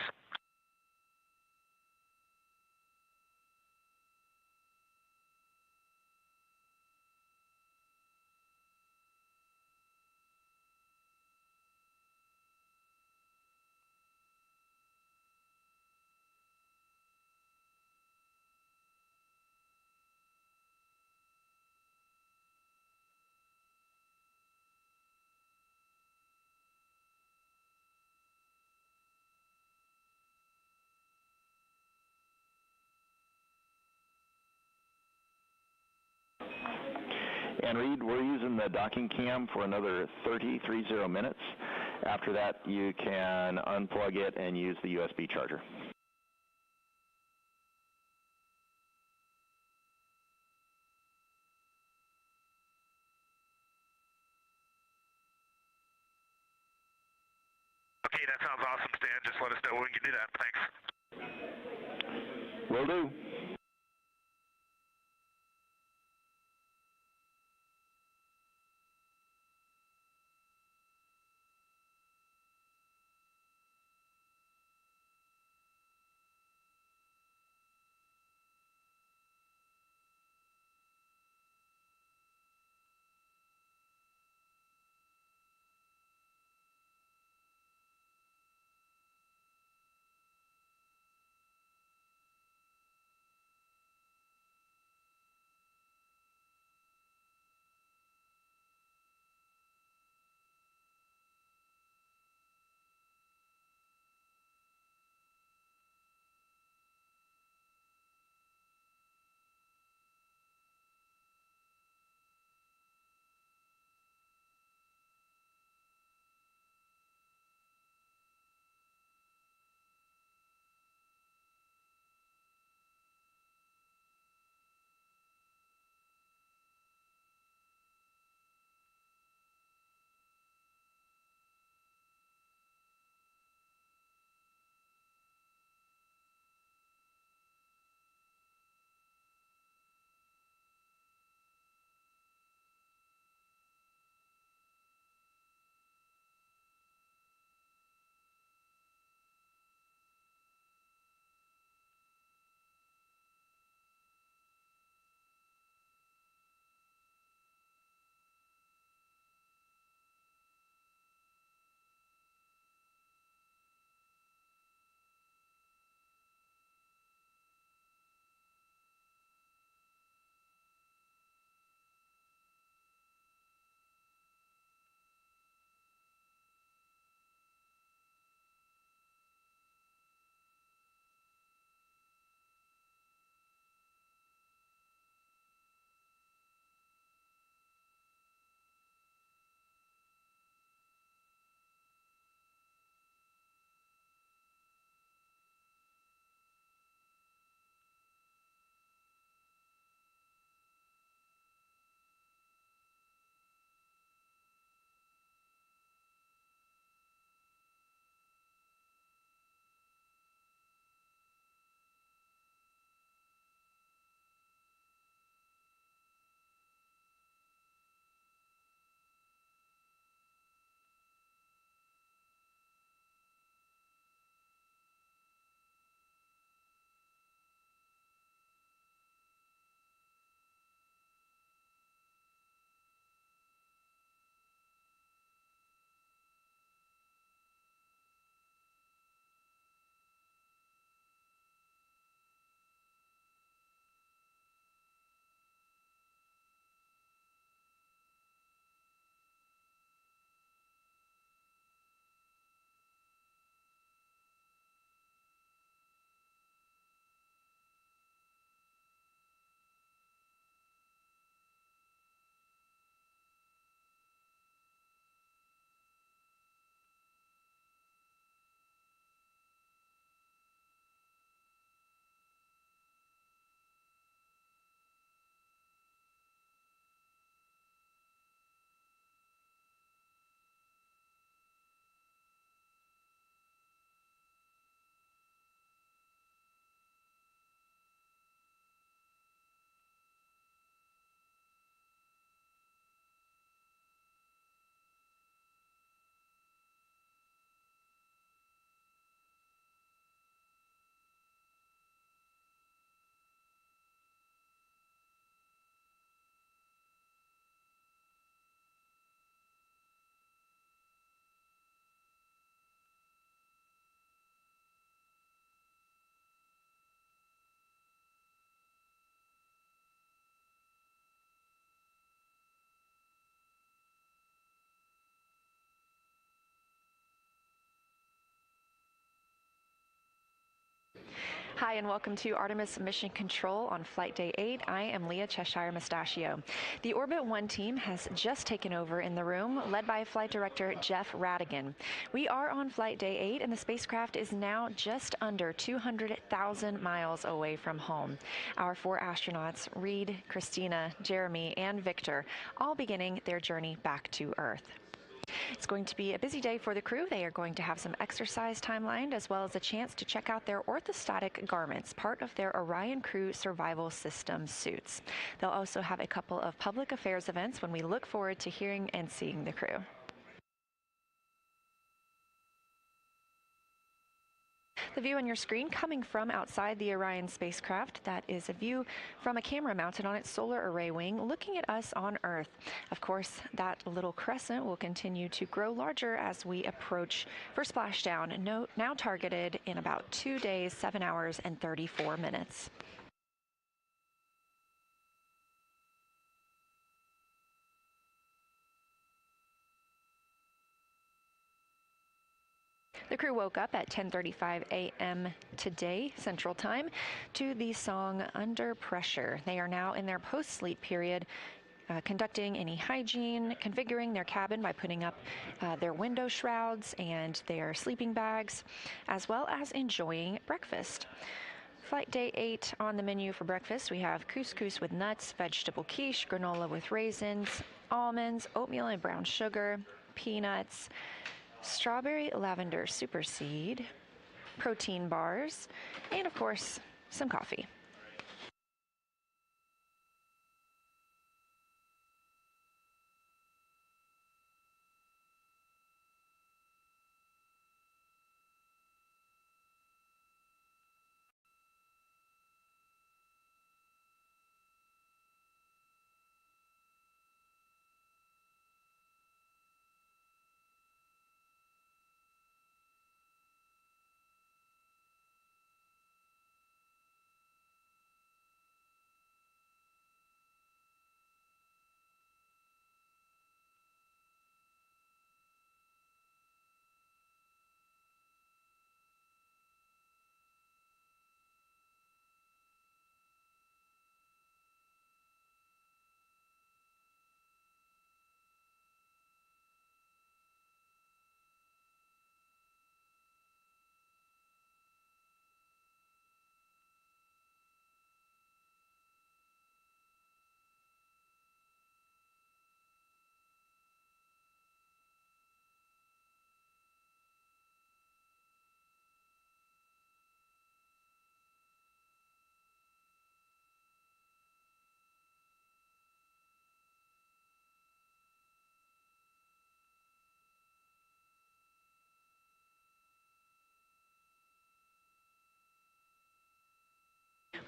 And Reed, we're using the docking cam for another 30 minutes. After that, you can unplug it and use the USB charger. Okay, that sounds awesome, Stan. Just let us know when we can do that. Thanks. Will do. Hi, and welcome to Artemis Mission Control on Flight Day 8. I am Leah Cheshire Mustachio. The Orbit 1 team has just taken over in the room, led by Flight Director Jeff Radigan. We are on Flight Day 8, and the spacecraft is now just under 200,000 miles away from home. Our 4 astronauts, Reed, Christina, Jeremy, and Victor, all beginning their journey back to Earth. It's going to be a busy day for the crew. They are going to have some exercise timelined, as well as a chance to check out their orthostatic garments, part of their Orion Crew Survival System suits. They'll also have a couple of public affairs events when we look forward to hearing and seeing the crew. The view on your screen coming from outside the Orion spacecraft, that is a view from a camera mounted on its solar array wing looking at us on Earth. Of course, that little crescent will continue to grow larger as we approach for splashdown, now targeted in about 2 days, 7 hours, and 34 minutes. The crew woke up at 10:35 a.m. today, Central Time, to the song Under Pressure. They are now in their post-sleep period, conducting any hygiene, configuring their cabin by putting up their window shrouds and their sleeping bags, as well as enjoying breakfast. Flight Day 8 on the menu for breakfast, we have couscous with nuts, vegetable quiche, granola with raisins, almonds, oatmeal and brown sugar, peanuts, strawberry lavender super seed, protein bars, and of course, some coffee.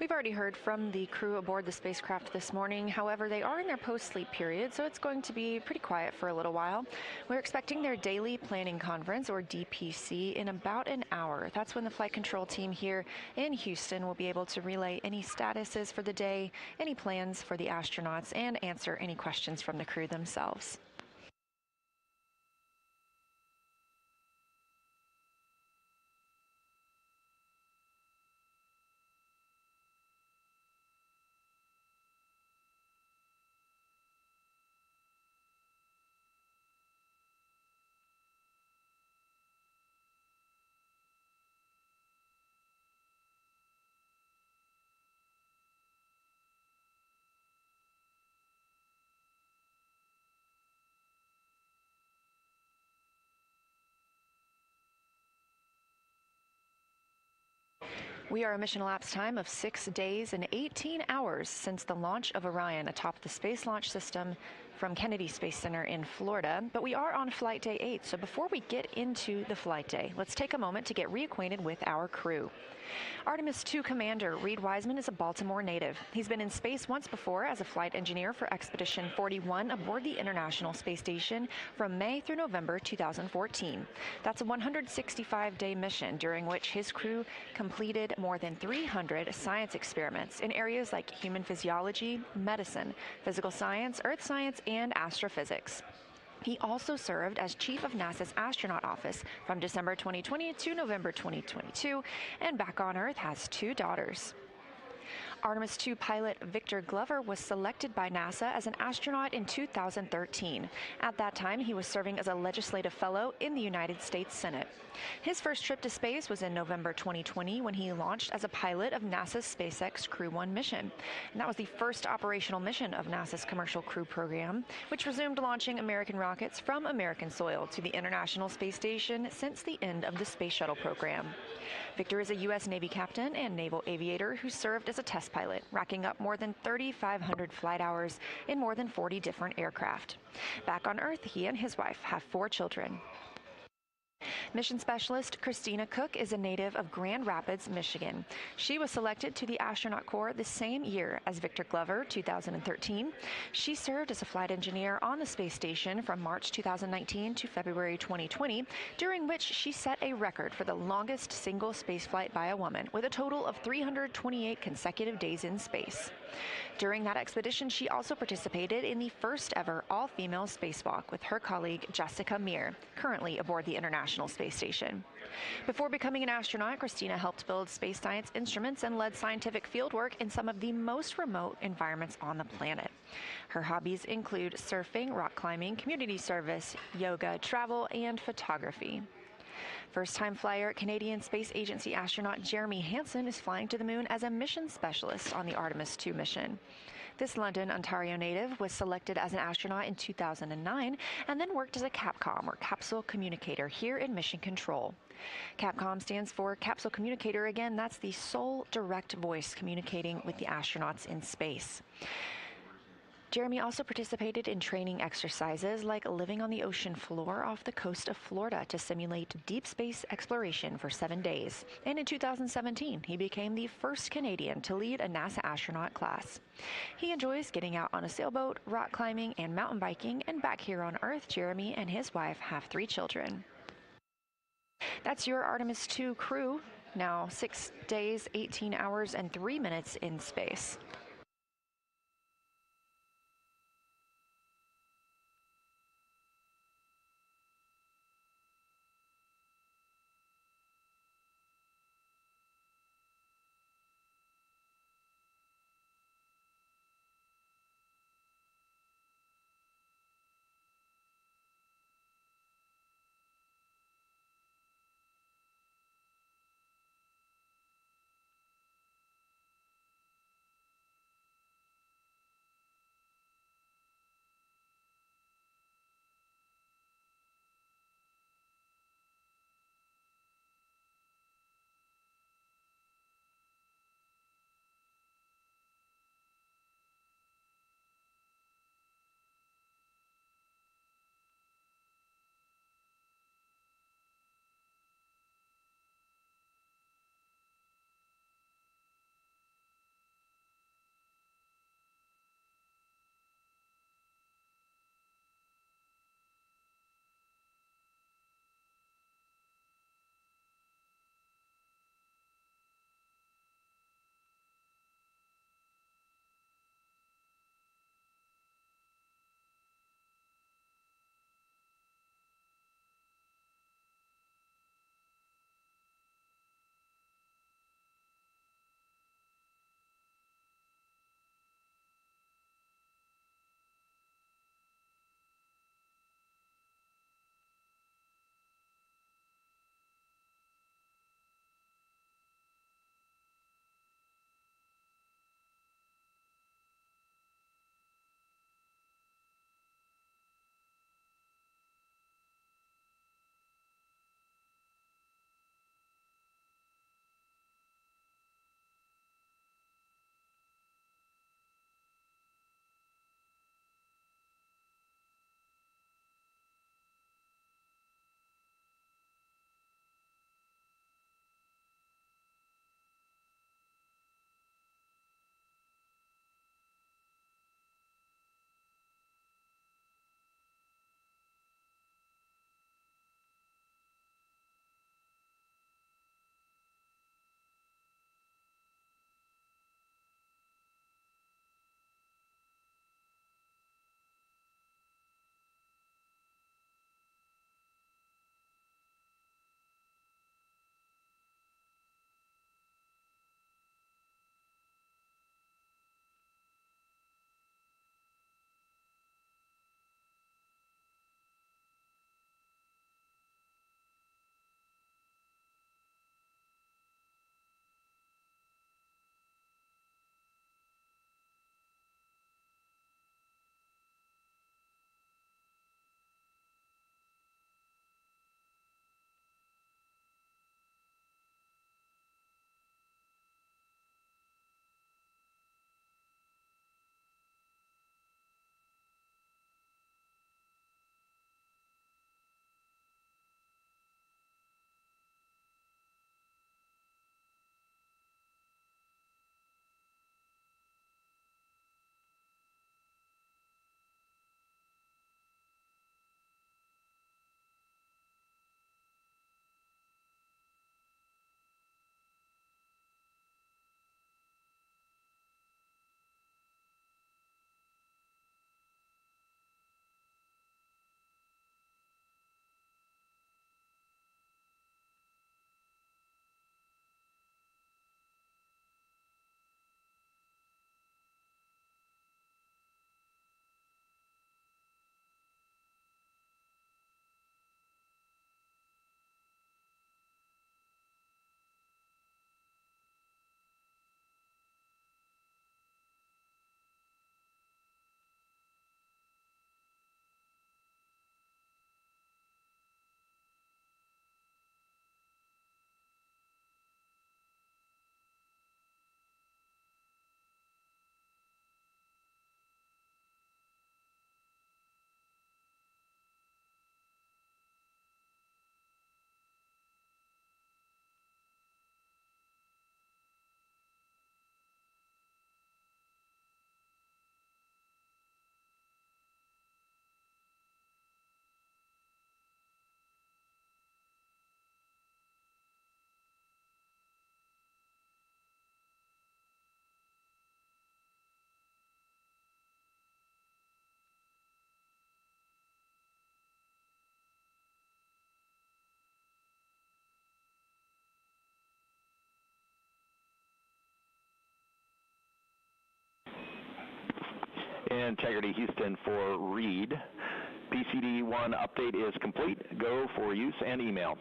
We've already heard from the crew aboard the spacecraft this morning. However, they are in their post-sleep period, so it's going to be pretty quiet for a little while. We're expecting their daily planning conference, or DPC, in about an hour. That's when the flight control team here in Houston will be able to relay any statuses for the day, any plans for the astronauts, and answer any questions from the crew themselves. We are a mission elapsed time of 6 days and 18 hours since the launch of Orion atop the Space Launch System from Kennedy Space Center in Florida, but we are on Flight Day 8, so before we get into the flight day, let's take a moment to get reacquainted with our crew. Artemis II Commander Reed Wiseman is a Baltimore native. He's been in space once before as a flight engineer for Expedition 41 aboard the International Space Station from May through November 2014. That's a 165-day mission during which his crew completed more than 300 science experiments in areas like human physiology, medicine, physical science, earth science, and astrophysics. He also served as chief of NASA's astronaut office from December 2020 to November 2022, and back on Earth has 2 daughters. Artemis II pilot Victor Glover was selected by NASA as an astronaut in 2013. At that time, he was serving as a legislative fellow in the United States Senate. His first trip to space was in November 2020 when he launched as a pilot of NASA's SpaceX Crew 1 mission. And that was the first operational mission of NASA's Commercial Crew program, which resumed launching American rockets from American soil to the International Space Station since the end of the Space Shuttle program. Victor is a U.S. Navy captain and naval aviator who served as a test pilot, racking up more than 3,500 flight hours in more than 40 different aircraft. Back on Earth, he and his wife have 4 children. Mission specialist Christina Cook is a native of Grand Rapids, Michigan. She was selected to the astronaut corps the same year as Victor Glover, 2013. She served as a flight engineer on the space station from March 2019 to February 2020, during which she set a record for the longest single spaceflight by a woman, with a total of 328 consecutive days in space. During that expedition, she also participated in the first ever all-female spacewalk with her colleague Jessica Meir, currently aboard the International Space Station. Before becoming an astronaut, Christina helped build space science instruments and led scientific fieldwork in some of the most remote environments on the planet. Her hobbies include surfing, rock climbing, community service, yoga, travel, and photography. First-time flyer Canadian Space Agency astronaut Jeremy Hansen is flying to the moon as a mission specialist on the Artemis II mission. This London, Ontario native was selected as an astronaut in 2009 and then worked as a CAPCOM, or Capsule Communicator, here in Mission Control. CAPCOM stands for Capsule Communicator. Again, that's the sole direct voice communicating with the astronauts in space. Jeremy also participated in training exercises like living on the ocean floor off the coast of Florida to simulate deep space exploration for 7 days. And in 2017, he became the first Canadian to lead a NASA astronaut class. He enjoys getting out on a sailboat, rock climbing, and mountain biking, and back here on Earth, Jeremy and his wife have 3 children. That's your Artemis II crew, now 6 days, 18 hours, and 3 minutes in space. Integrity Houston for Reed. PCD-1 update is complete. Go for use and email.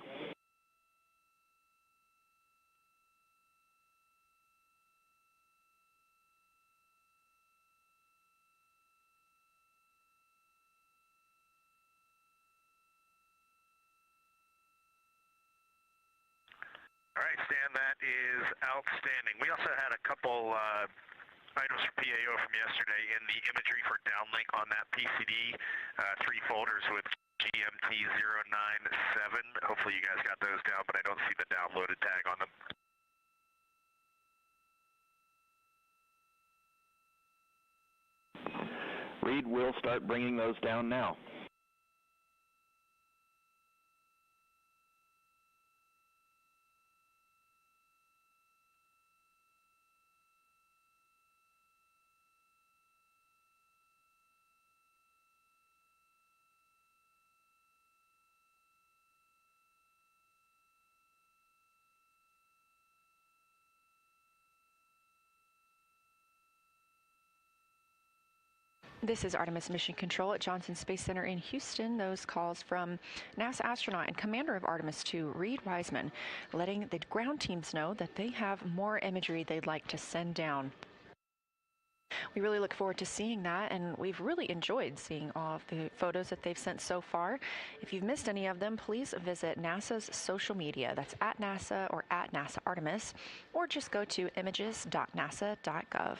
All right, Stan, that is outstanding. We also had a couple items for PAO from yesterday in the imagery for downlink on that PCD, 3 folders with GMT097. Hopefully you guys got those down, but I don't see the downloaded tag on them. Reed will start bringing those down now. This is Artemis Mission Control at Johnson Space Center in Houston. Those calls from NASA astronaut and commander of Artemis II, Reed Wiseman, letting the ground teams know that they have more imagery they'd like to send down. We really look forward to seeing that, and we've really enjoyed seeing all of the photos that they've sent so far. If you've missed any of them, please visit NASA's social media. That's at NASA or at NASA Artemis, or just go to images.nasa.gov.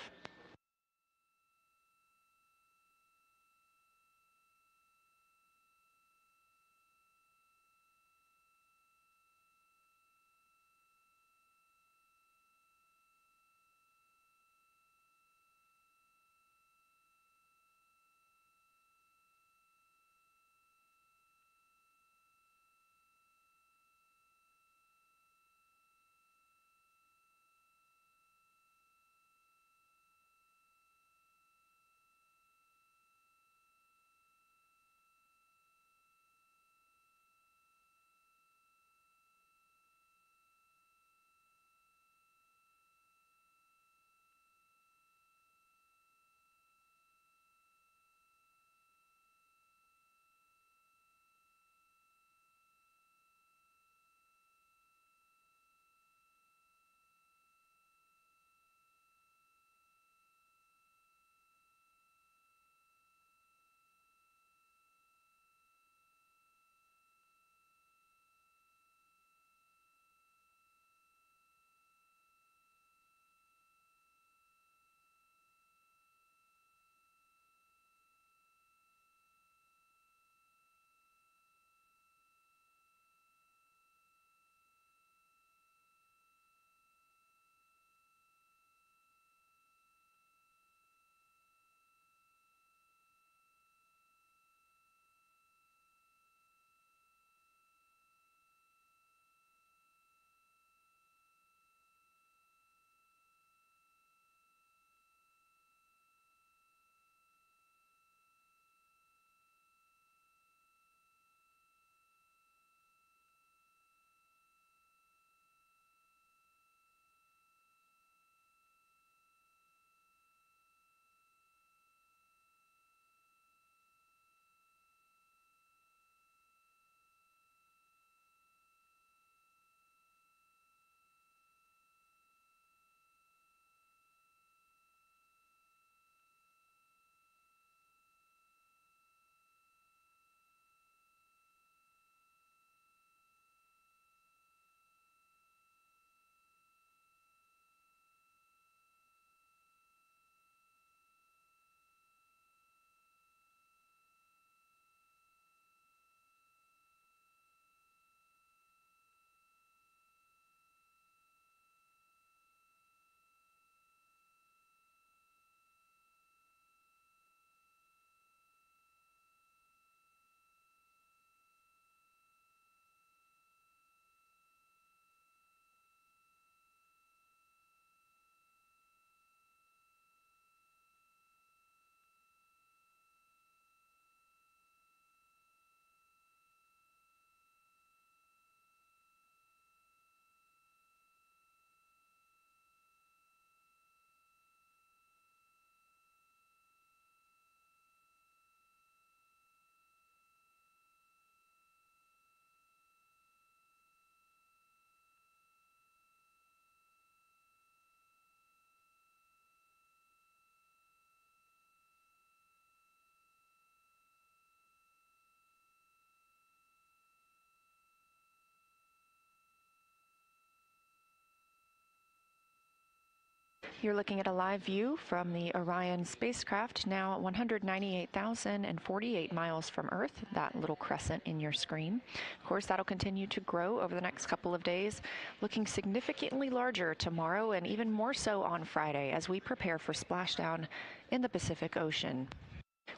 You're looking at a live view from the Orion spacecraft, now 198,048 miles from Earth, that little crescent in your screen. Of course, that'll continue to grow over the next couple of days, looking significantly larger tomorrow and even more so on Friday as we prepare for splashdown in the Pacific Ocean.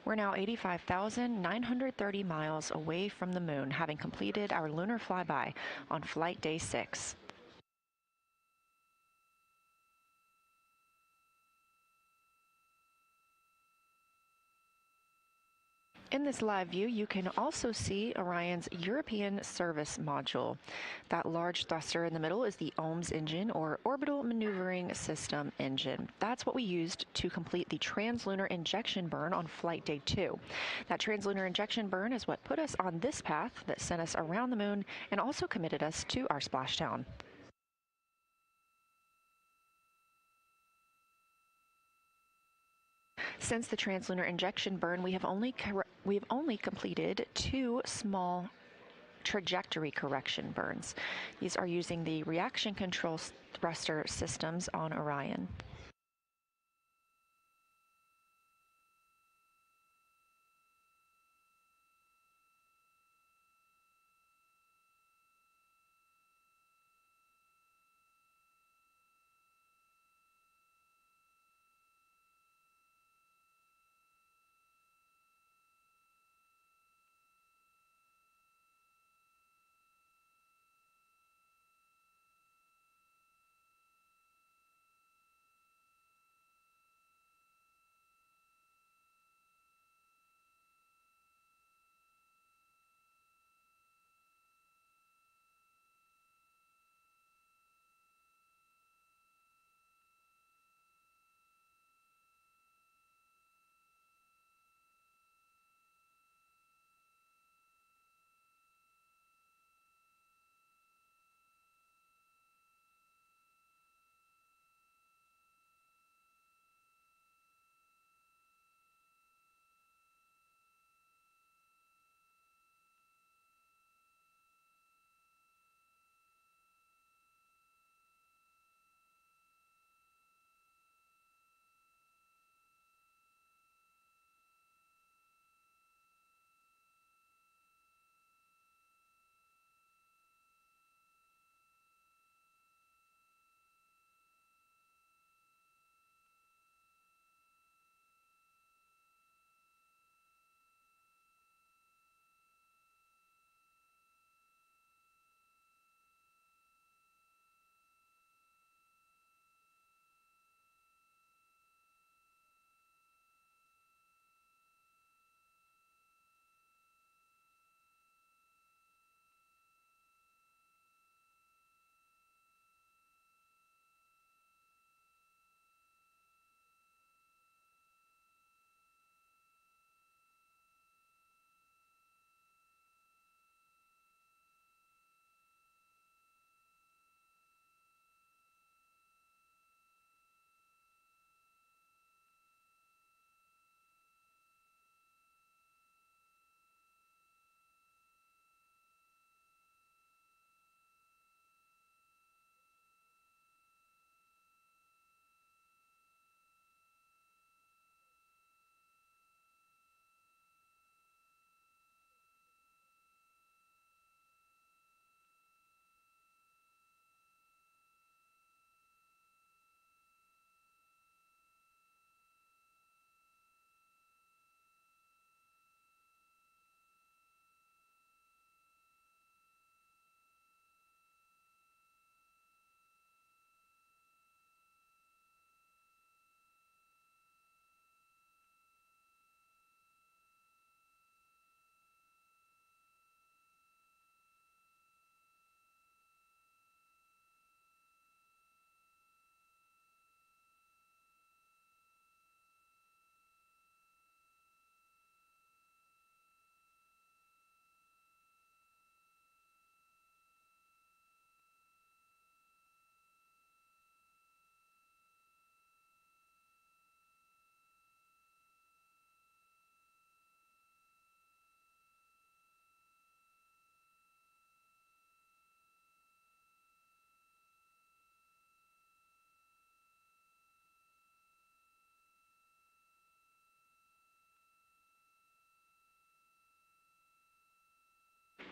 We're now 85,930 miles away from the moon, having completed our lunar flyby on flight day 6. In this live view, you can also see Orion's European Service Module. That large thruster in the middle is the OMS engine, or Orbital Maneuvering System engine. That's what we used to complete the translunar injection burn on flight day 2. That translunar injection burn is what put us on this path that sent us around the moon and also committed us to our splashdown. Since the translunar injection burn, we have only completed 2 small trajectory correction burns. These are using the reaction control thruster systems on Orion.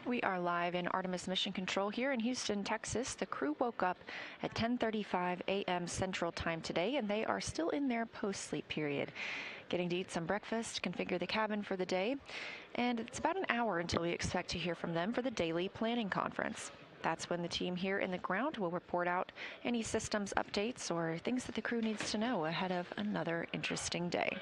We are live in Artemis Mission Control here in Houston, Texas. The crew woke up at 10:35 a.m. Central Time today, and they are still in their post-sleep period, getting to eat some breakfast, configure the cabin for the day, and it's about an hour until we expect to hear from them for the daily planning conference. That's when the team here in the ground will report out any systems updates or things that the crew needs to know ahead of another interesting day.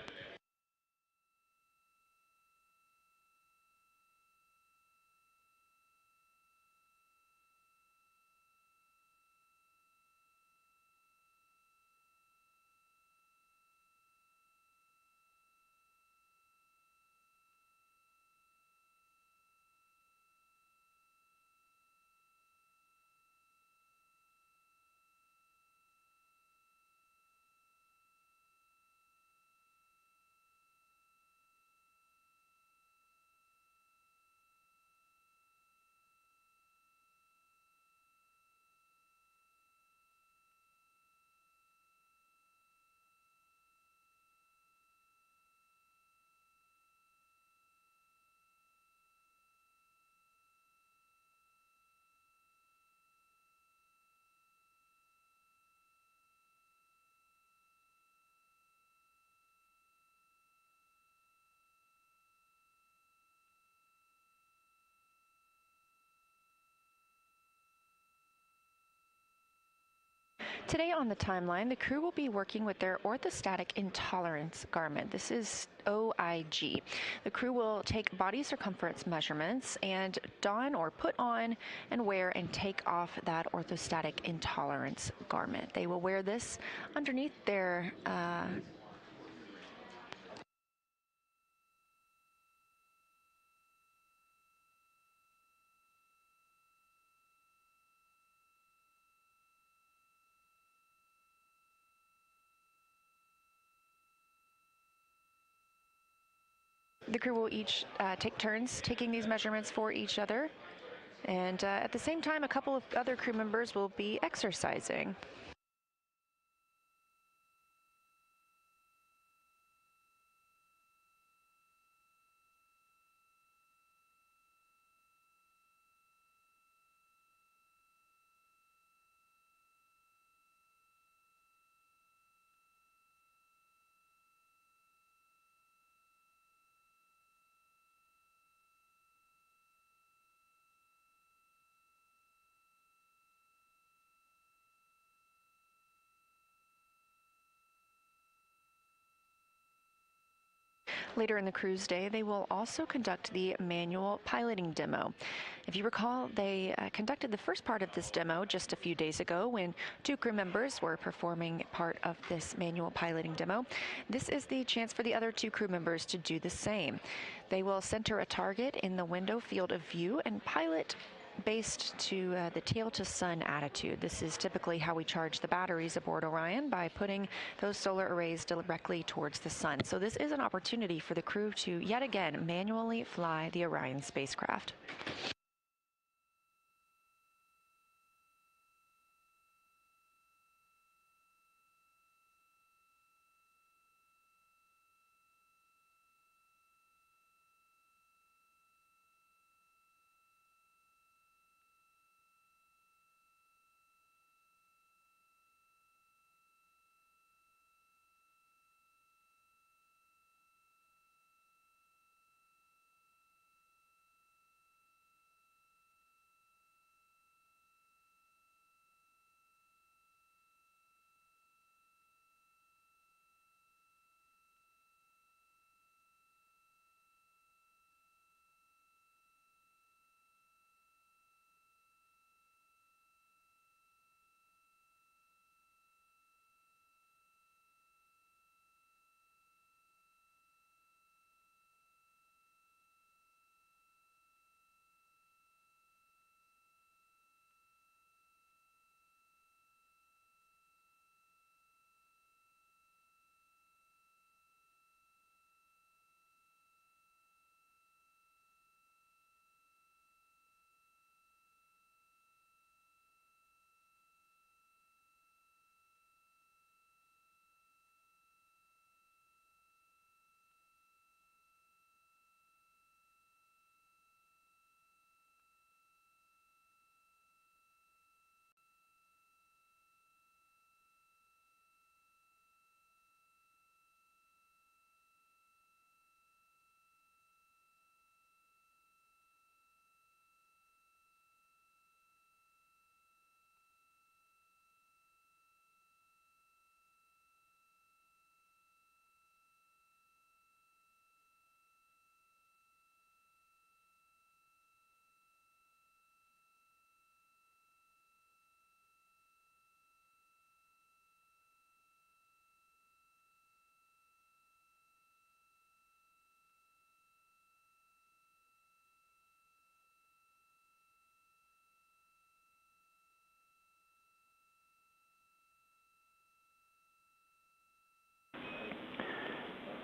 Today on the timeline, the crew will be working with their orthostatic intolerance garment. This is OIG. The crew will take body circumference measurements and don or put on and wear and take off that orthostatic intolerance garment. They will wear this underneath their The crew will each take turns taking these measurements for each other, and at the same time, a couple of other crew members will be exercising. Later in the cruise day, they will also conduct the manual piloting demo. If you recall, they conducted the first part of this demo just a few days ago when 2 crew members were performing part of this manual piloting demo. This is the chance for the other 2 crew members to do the same. They will center a target in the window field of view and pilot based to the tail to sun attitude. This is typically how we charge the batteries aboard Orion, by putting those solar arrays directly towards the sun. So this is an opportunity for the crew to yet again manually fly the Orion spacecraft.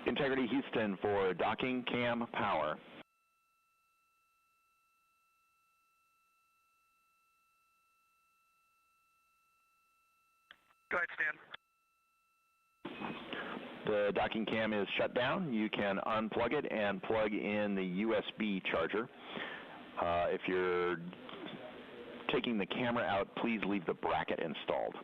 Integrity Houston for docking cam power. Go ahead, Stan. The docking cam is shut down. You can unplug it and plug in the USB charger. If you're taking the camera out, please leave the bracket installed.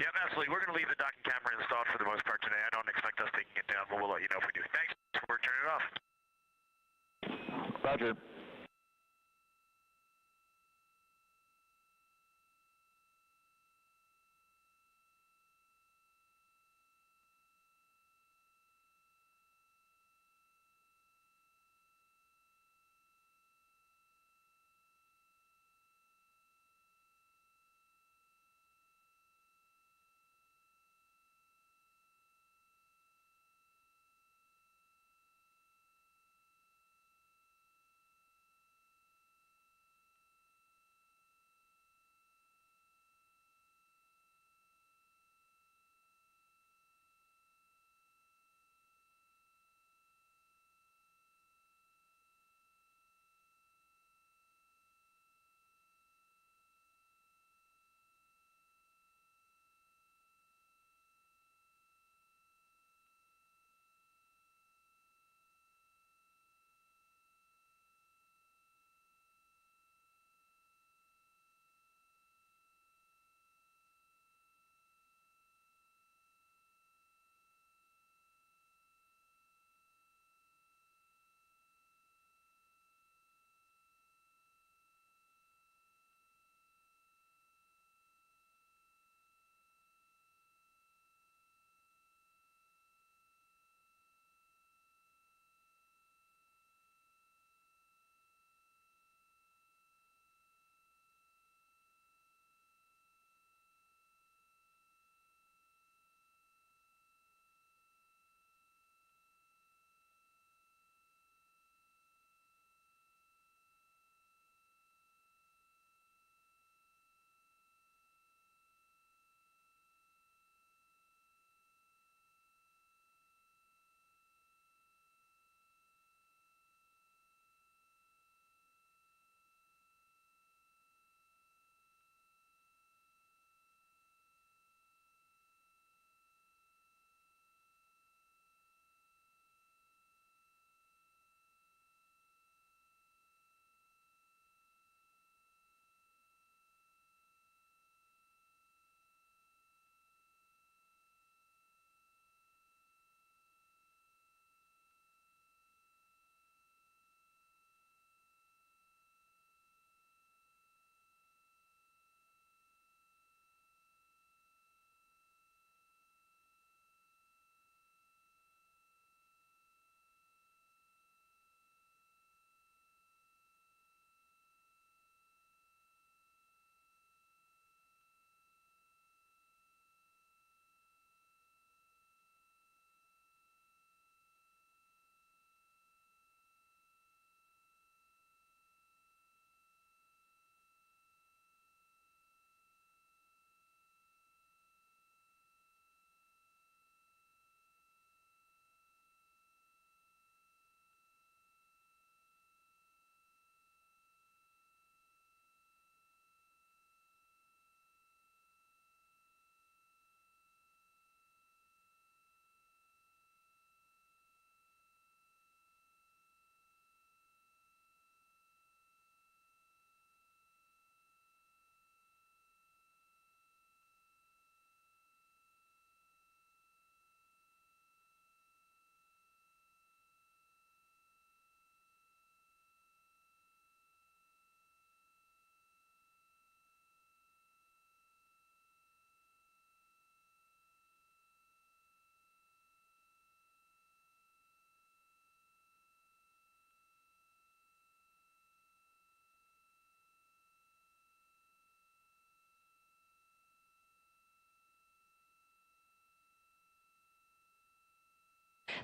Yep, absolutely. We're going to leave the docking camera installed for the most part today. I don't expect us taking it down, but we'll let you know if we do. Thanks. We're turning it off. Roger.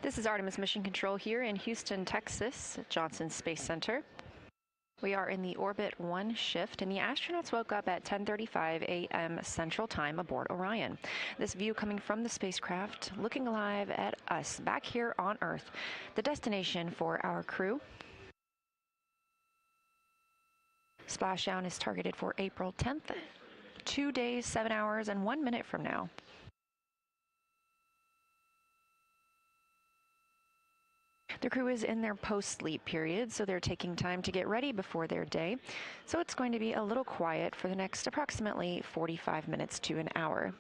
This is Artemis Mission Control here in Houston, Texas, at Johnson Space Center. We are in the Orbit 1 shift, and the astronauts woke up at 10:35 a.m. Central Time aboard Orion. This view coming from the spacecraft, looking live at us back here on Earth, the destination for our crew. Splashdown is targeted for April 10th, 2 days, 7 hours, and 1 minute from now. The crew is in their post-sleep period, so they're taking time to get ready before their day. So it's going to be a little quiet for the next approximately 45 minutes to an hour.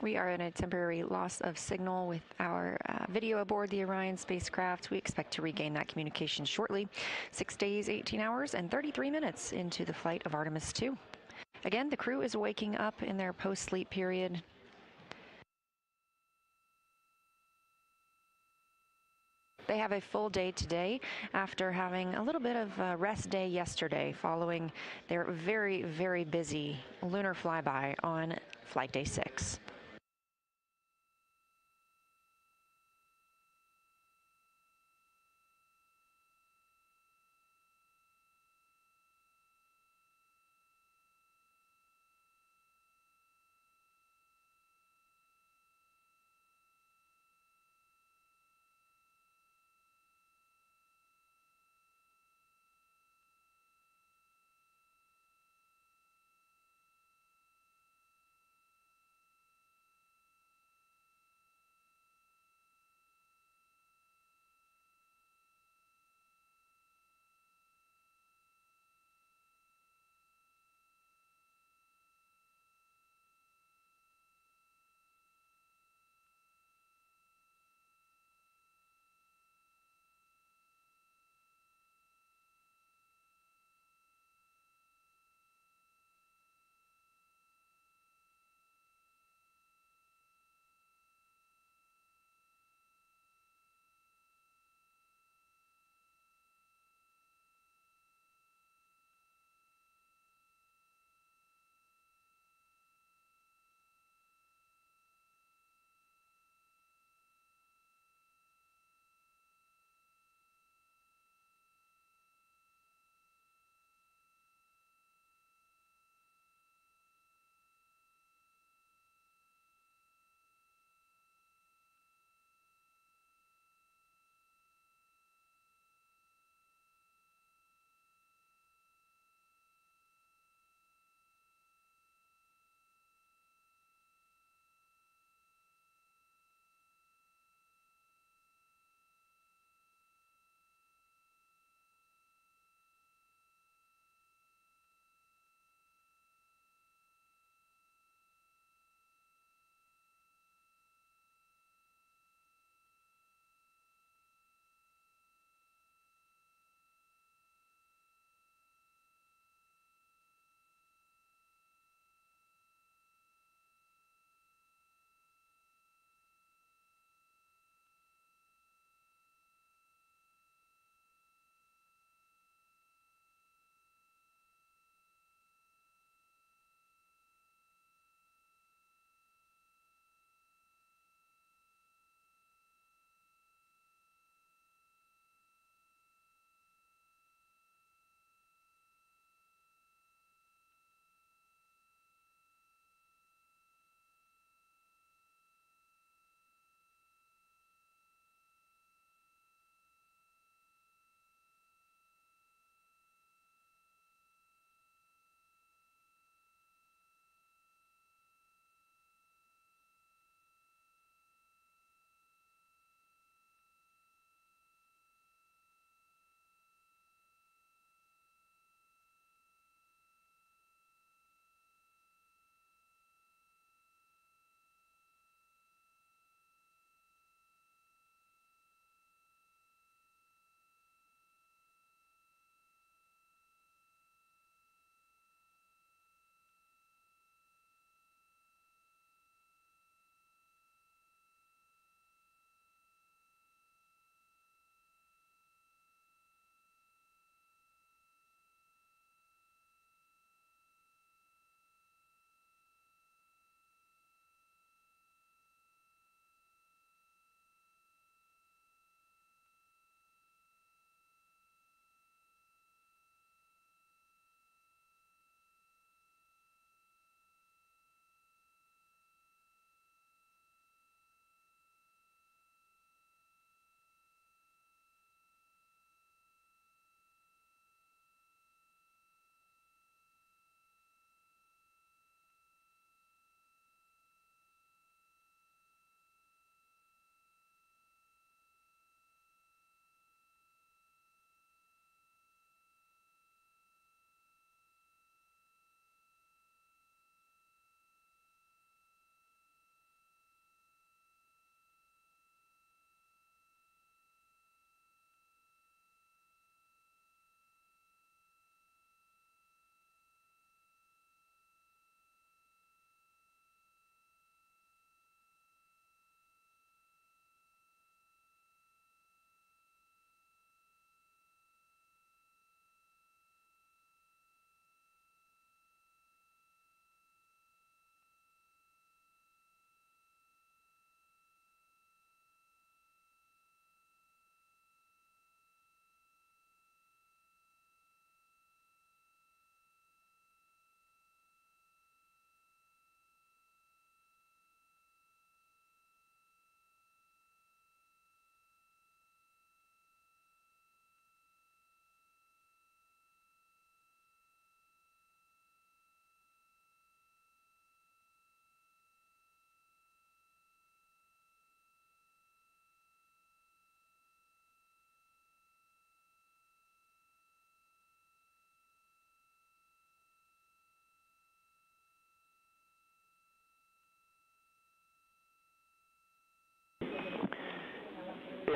We are in a temporary loss of signal with our video aboard the Orion spacecraft. We expect to regain that communication shortly. 6 days, 18 hours, and 33 minutes into the flight of Artemis II. Again, the crew is waking up in their post-sleep period. They have a full day today after having a little bit of a rest day yesterday following their very, very busy lunar flyby on Flight Day 6.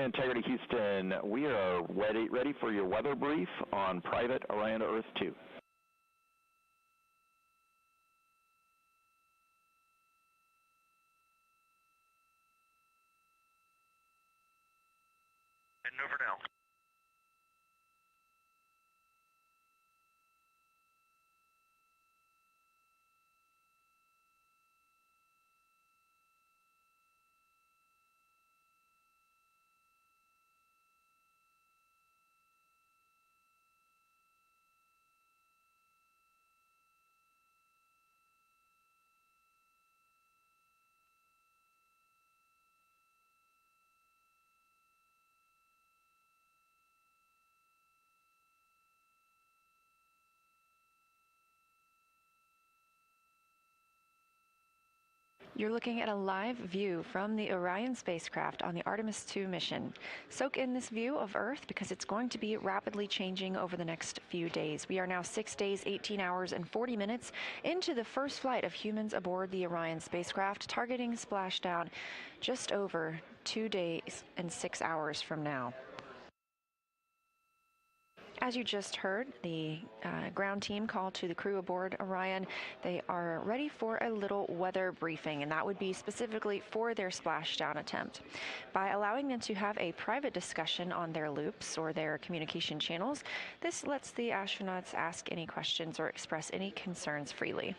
Integrity Houston. We are ready for your weather brief on private Orion to Earth 2. Heading over now. You're looking at a live view from the Orion spacecraft on the Artemis II mission. Soak in this view of Earth because it's going to be rapidly changing over the next few days. We are now 6 days, 18 hours, and 40 minutes into the first flight of humans aboard the Orion spacecraft, targeting splashdown just over 2 days and 6 hours from now. As you just heard, the ground team called to the crew aboard Orion. They are ready for a little weather briefing, and that would be specifically for their splashdown attempt. By allowing them to have a private discussion on their loops or their communication channels, this lets the astronauts ask any questions or express any concerns freely.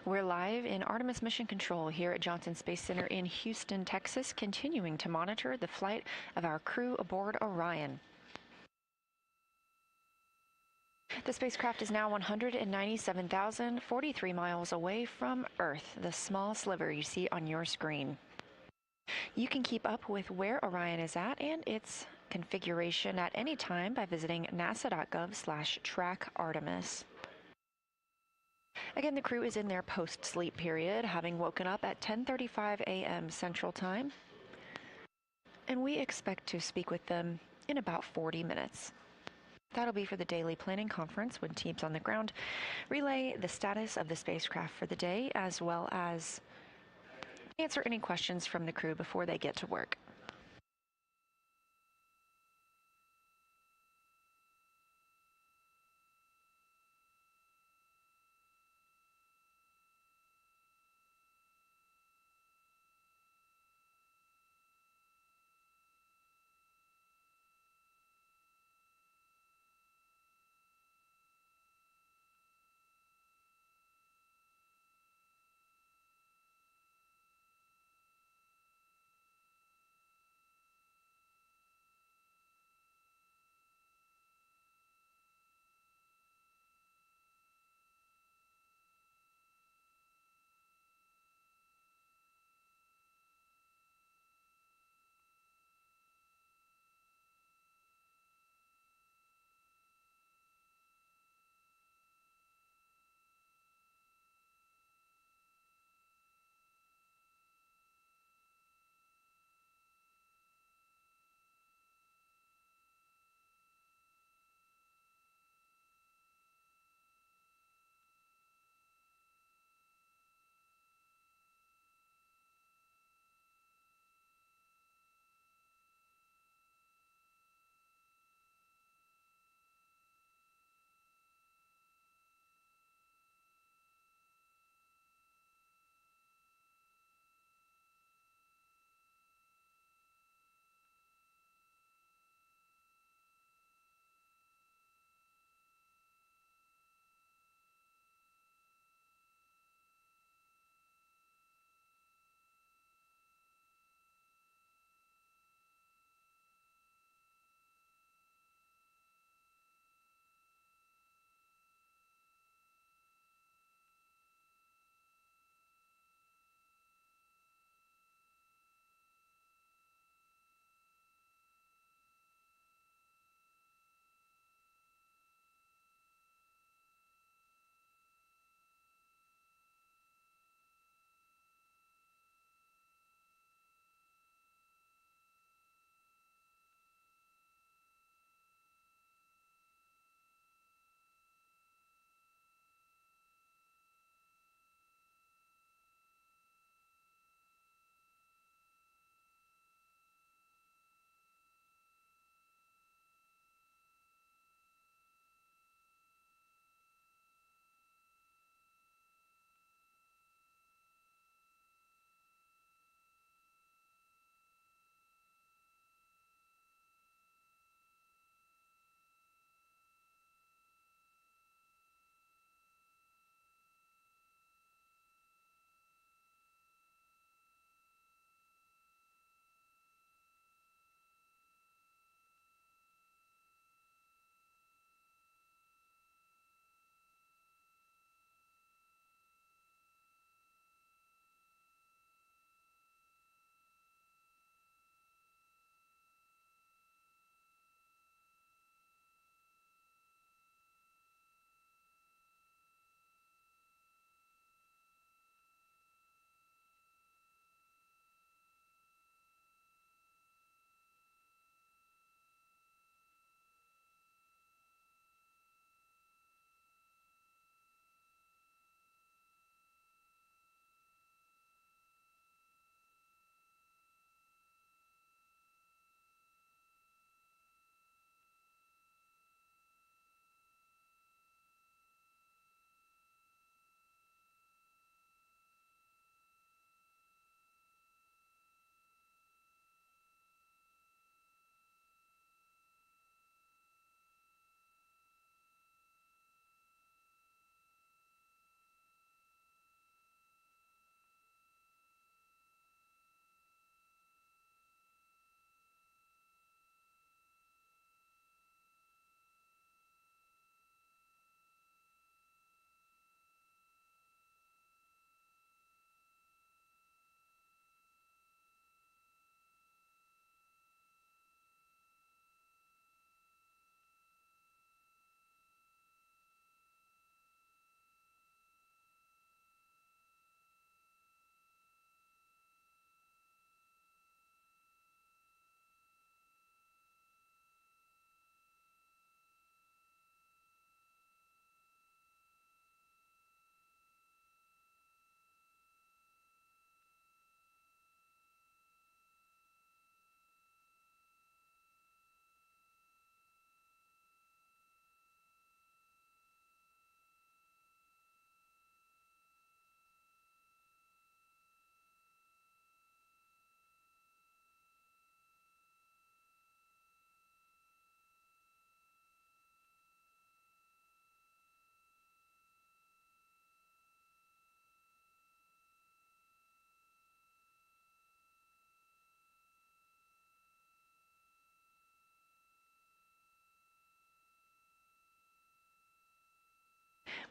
We're live in Artemis Mission Control here at Johnson Space Center in Houston, Texas, continuing to monitor the flight of our crew aboard Orion. The spacecraft is now 197,043 miles away from Earth, the small sliver you see on your screen. You can keep up with where Orion is at and its configuration at any time by visiting nasa.gov/trackartemis. Again, the crew is in their post-sleep period, having woken up at 10:35 a.m. Central Time, and we expect to speak with them in about 40 minutes. That'll be for the daily planning conference when teams on the ground relay the status of the spacecraft for the day, as well as answer any questions from the crew before they get to work.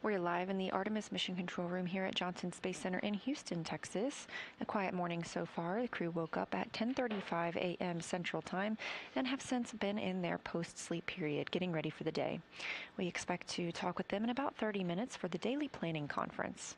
We're live in the Artemis Mission Control Room here at Johnson Space Center in Houston, Texas. A quiet morning so far. The crew woke up at 10:35 a.m. Central Time and have since been in their post-sleep period, getting ready for the day. We expect to talk with them in about 30 minutes for the daily planning conference.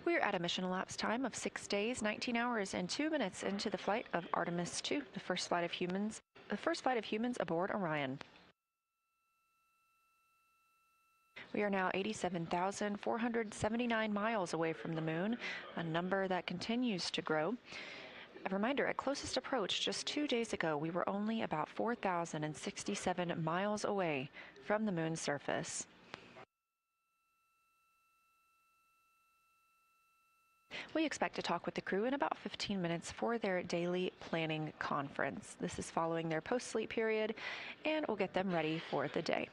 We're at a mission elapsed time of 6 days, 19 hours, and 2 minutes into the flight of Artemis II, the first flight of humans aboard Orion. We are now 87,479 miles away from the moon, a number that continues to grow. A reminder, at closest approach just 2 days ago, we were only about 4,067 miles away from the moon's surface. We expect to talk with the crew in about 15 minutes for their daily planning conference. This is following their post-sleep period, and we'll get them ready for the day.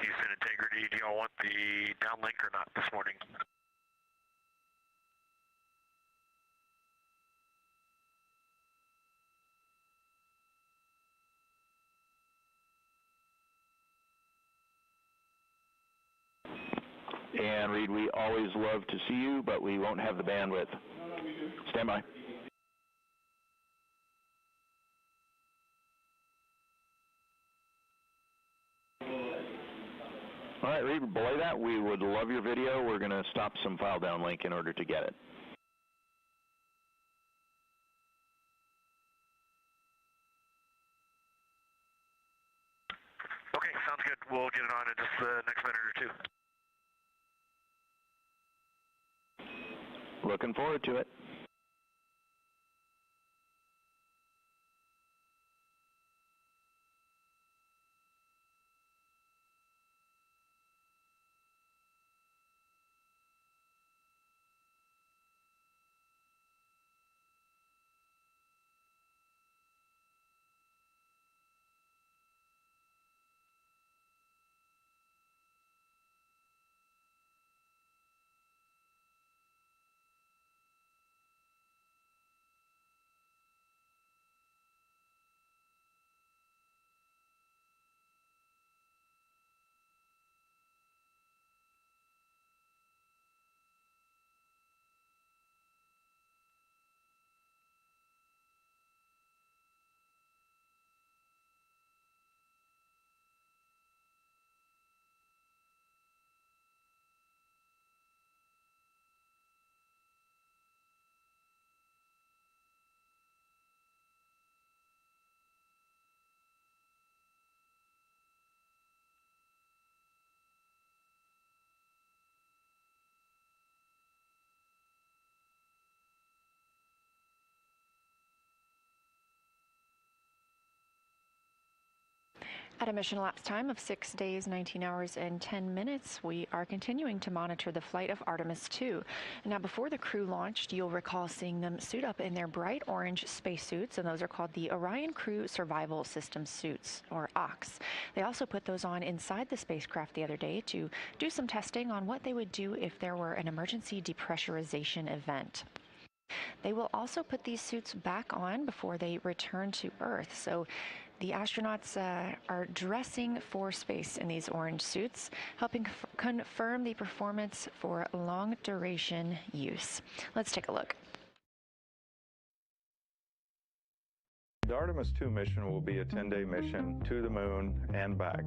Houston Integrity, do y'all want the downlink or not this morning? And Reed, we always love to see you, but we won't have the bandwidth. Stand by. All right, Reed, below that, we would love your video. We're going to stop some file downlink in order to get it. Okay, sounds good. We'll get it on in just the next minute or two. Looking forward to it. At a mission elapsed time of 6 days, 19 hours, and 10 minutes, we are continuing to monitor the flight of Artemis II. Now, before the crew launched, you'll recall seeing them suit up in their bright orange spacesuits, and those are called the Orion Crew Survival System suits, or OCS. They also put those on inside the spacecraft the other day to do some testing on what they would do if there were an emergency depressurization event. They will also put these suits back on before they return to Earth. So the astronauts are dressing for space in these orange suits, helping confirm the performance for long-duration use. Let's take a look. The Artemis II mission will be a 10-day mission to the moon and back.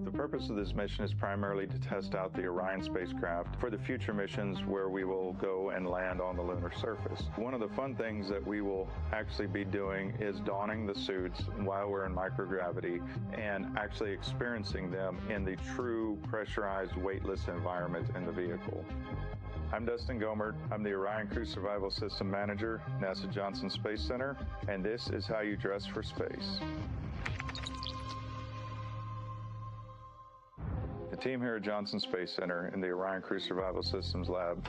The purpose of this mission is primarily to test out the Orion spacecraft for the future missions where we will go and land on the lunar surface. One of the fun things that we will actually be doing is donning the suits while we're in microgravity and actually experiencing them in the true pressurized, weightless environment in the vehicle. I'm Dustin Gomert. I'm the Orion Crew Survival System Manager, NASA Johnson Space Center, and this is how you dress for space. The team here at Johnson Space Center in the Orion Crew Survival Systems Lab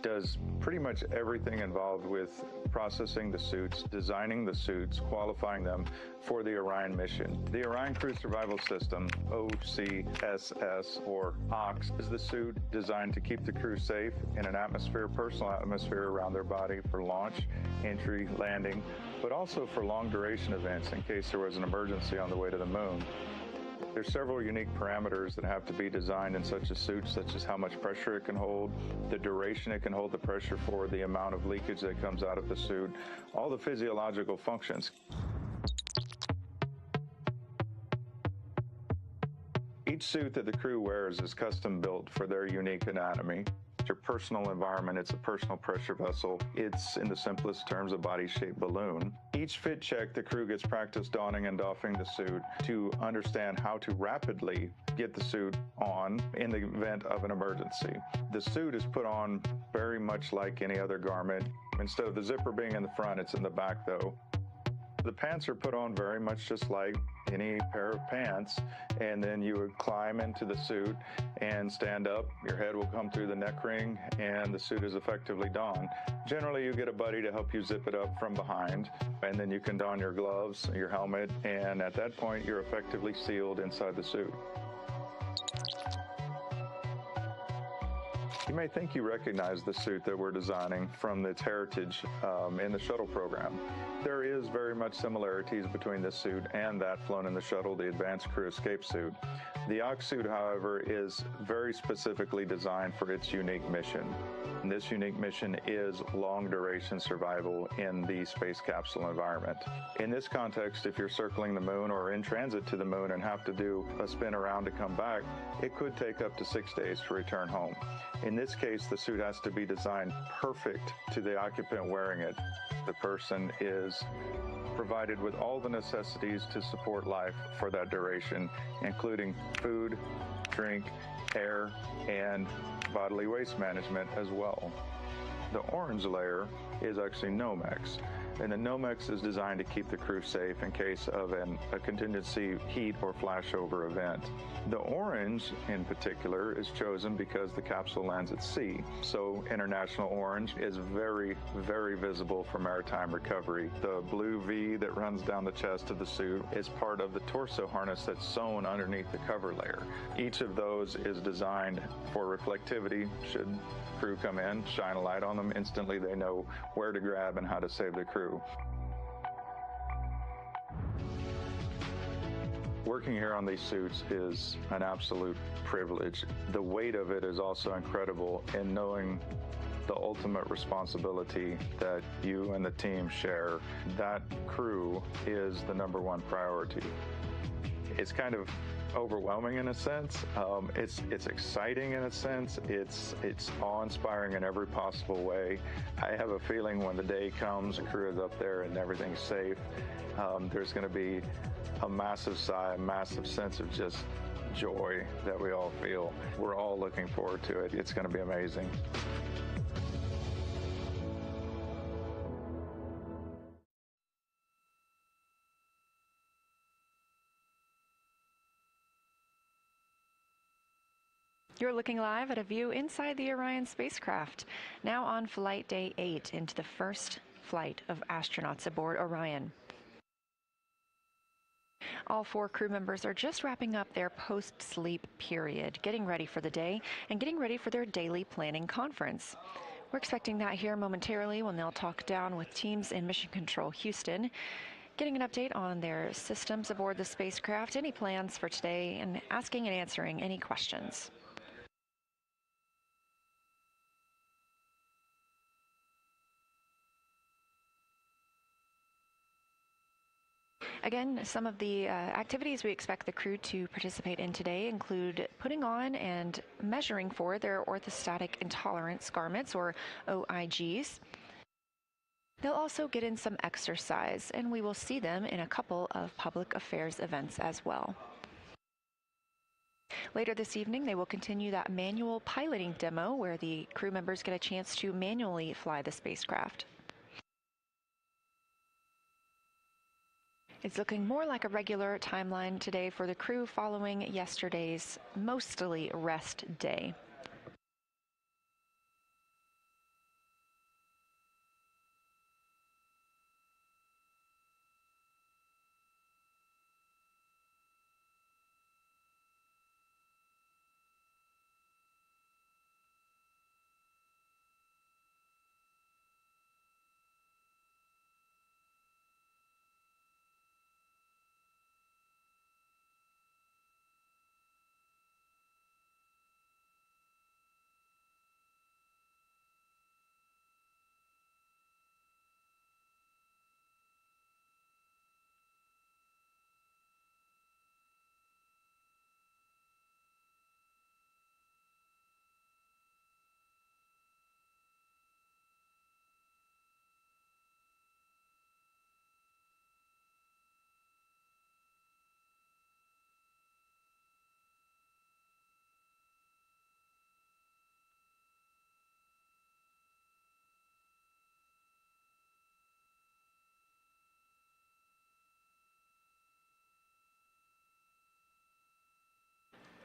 does pretty much everything involved with processing the suits, designing the suits, qualifying them for the Orion mission. The Orion Crew Survival System, OCSS, or OCS, is the suit designed to keep the crew safe in an atmosphere, personal atmosphere around their body for launch, entry, landing, but also for long duration events in case there was an emergency on the way to the moon. There's several unique parameters that have to be designed in such a suit, such as how much pressure it can hold, the duration it can hold the pressure for, the amount of leakage that comes out of the suit, all the physiological functions. Each suit that the crew wears is custom built for their unique anatomy. Your personal environment, it's a personal pressure vessel. It's, in the simplest terms, a body-shaped balloon. Each fit check, the crew gets practice donning and doffing the suit to understand how to rapidly get the suit on in the event of an emergency. The suit is put on very much like any other garment. Instead of the zipper being in the front, it's in the back though. The pants are put on very much just like any pair of pants, and then you would climb into the suit and stand up. Your head will come through the neck ring, and the suit is effectively donned. Generally, you get a buddy to help you zip it up from behind, and then you can don your gloves, your helmet, and at that point, you're effectively sealed inside the suit. You may think you recognize the suit that we're designing from its heritage in the shuttle program. There is very much similarities between this suit and that flown in the shuttle, the Advanced Crew Escape Suit. The OC suit, however, is very specifically designed for its unique mission. And this unique mission is long-duration survival in the space capsule environment. In this context, if you're circling the moon or in transit to the moon and have to do a spin around to come back, it could take up to 6 days to return home. In this case, the suit has to be designed perfect to the occupant wearing it. The person is provided with all the necessities to support life for that duration, including food, drink, air, and bodily waste management as well. The orange layer is actually Nomex, and the Nomex is designed to keep the crew safe in case of a contingency heat or flashover event. The orange, in particular, is chosen because the capsule lands at sea, so international orange is very, very visible for maritime recovery. The blue V that runs down the chest of the suit is part of the torso harness that's sewn underneath the cover layer. Each of those is designed for reflectivity. Should crew come in, shine a light on them, instantly they know where to grab and how to save the crew. Working here on these suits is an absolute privilege. The weight of it is also incredible in knowing the ultimate responsibility that you and the team share. That crew is the #1 priority. It's kind of overwhelming in a sense. It's exciting in a sense. It's awe-inspiring in every possible way. I have a feeling when the day comes, the crew is up there and everything's safe, there's going to be a massive sigh, a massive sense of just joy that we all feel. We're all looking forward to it. It's going to be amazing. You're looking live at a view inside the Orion spacecraft, now on flight day 8 into the first flight of astronauts aboard Orion. All 4 crew members are just wrapping up their post-sleep period, getting ready for the day and getting ready for their daily planning conference. We're expecting that here momentarily when they'll talk down with teams in Mission Control Houston, getting an update on their systems aboard the spacecraft, any plans for today, and asking and answering any questions. Again, some of the activities we expect the crew to participate in today include putting on and measuring for their orthostatic intolerance garments, or OIGs. They'll also get in some exercise, and we will see them in a couple of public affairs events as well. Later this evening, they will continue that manual piloting demo where the crew members get a chance to manually fly the spacecraft. It's looking more like a regular timeline today for the crew following yesterday's mostly rest day.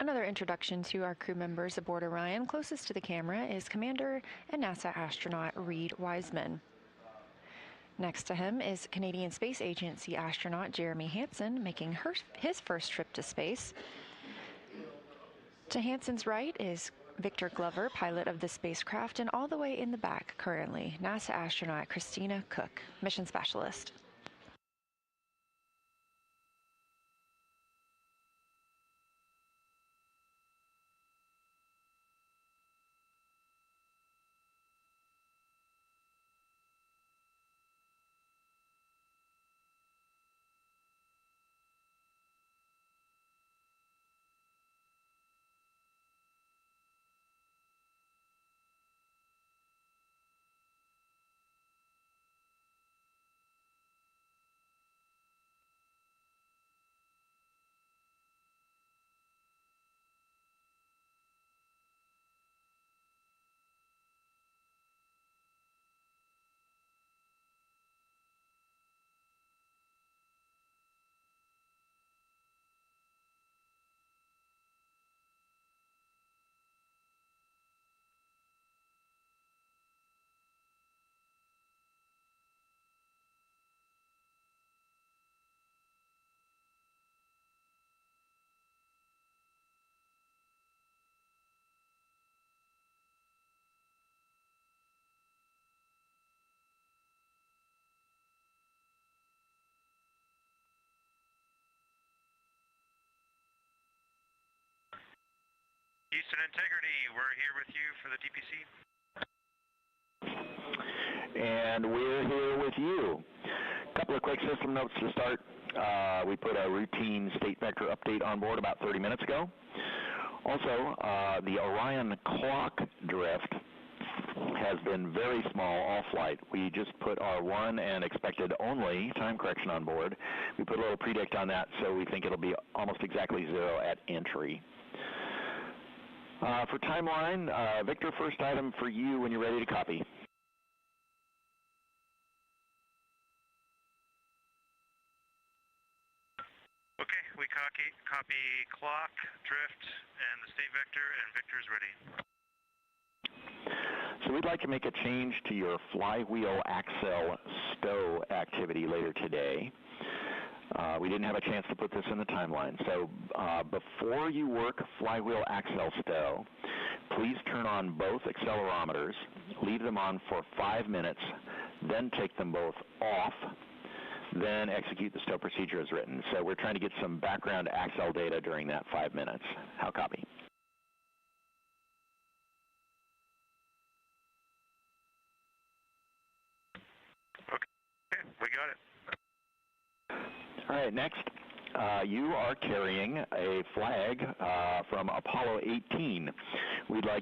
Another introduction to our crew members aboard Orion closest to the camera is Commander and NASA astronaut Reed Wiseman. Next to him is Canadian Space Agency astronaut Jeremy Hansen making his first trip to space. To Hansen's right is Victor Glover, pilot of the spacecraft, and all the way in the back currently, NASA astronaut Christina Cook, mission specialist. Houston Integrity, we're here with you for the DPC. And we're here with you. A couple of quick system notes to start. We put a routine state vector update on board about 30 minutes ago. Also, the Orion clock drift has been very small all flight. We just put our one and expected only time correction on board. We put a little predict on that, so we think it'll be almost exactly 0 at entry. For timeline, Victor, first item for you when you're ready to copy. Okay, we copy clock, drift, and the state vector, and Victor's ready. So we'd like to make a change to your flywheel axle stow activity later today. We didn't have a chance to put this in the timeline. So before you work flywheel axle stow, please turn on both accelerometers, leave them on for 5 minutes, then take them both off, then execute the stow procedure as written. So we're trying to get some background axle data during that 5 minutes. How copy? Okay, we got it. All right, next, you are carrying a flag from Apollo 18. We'd like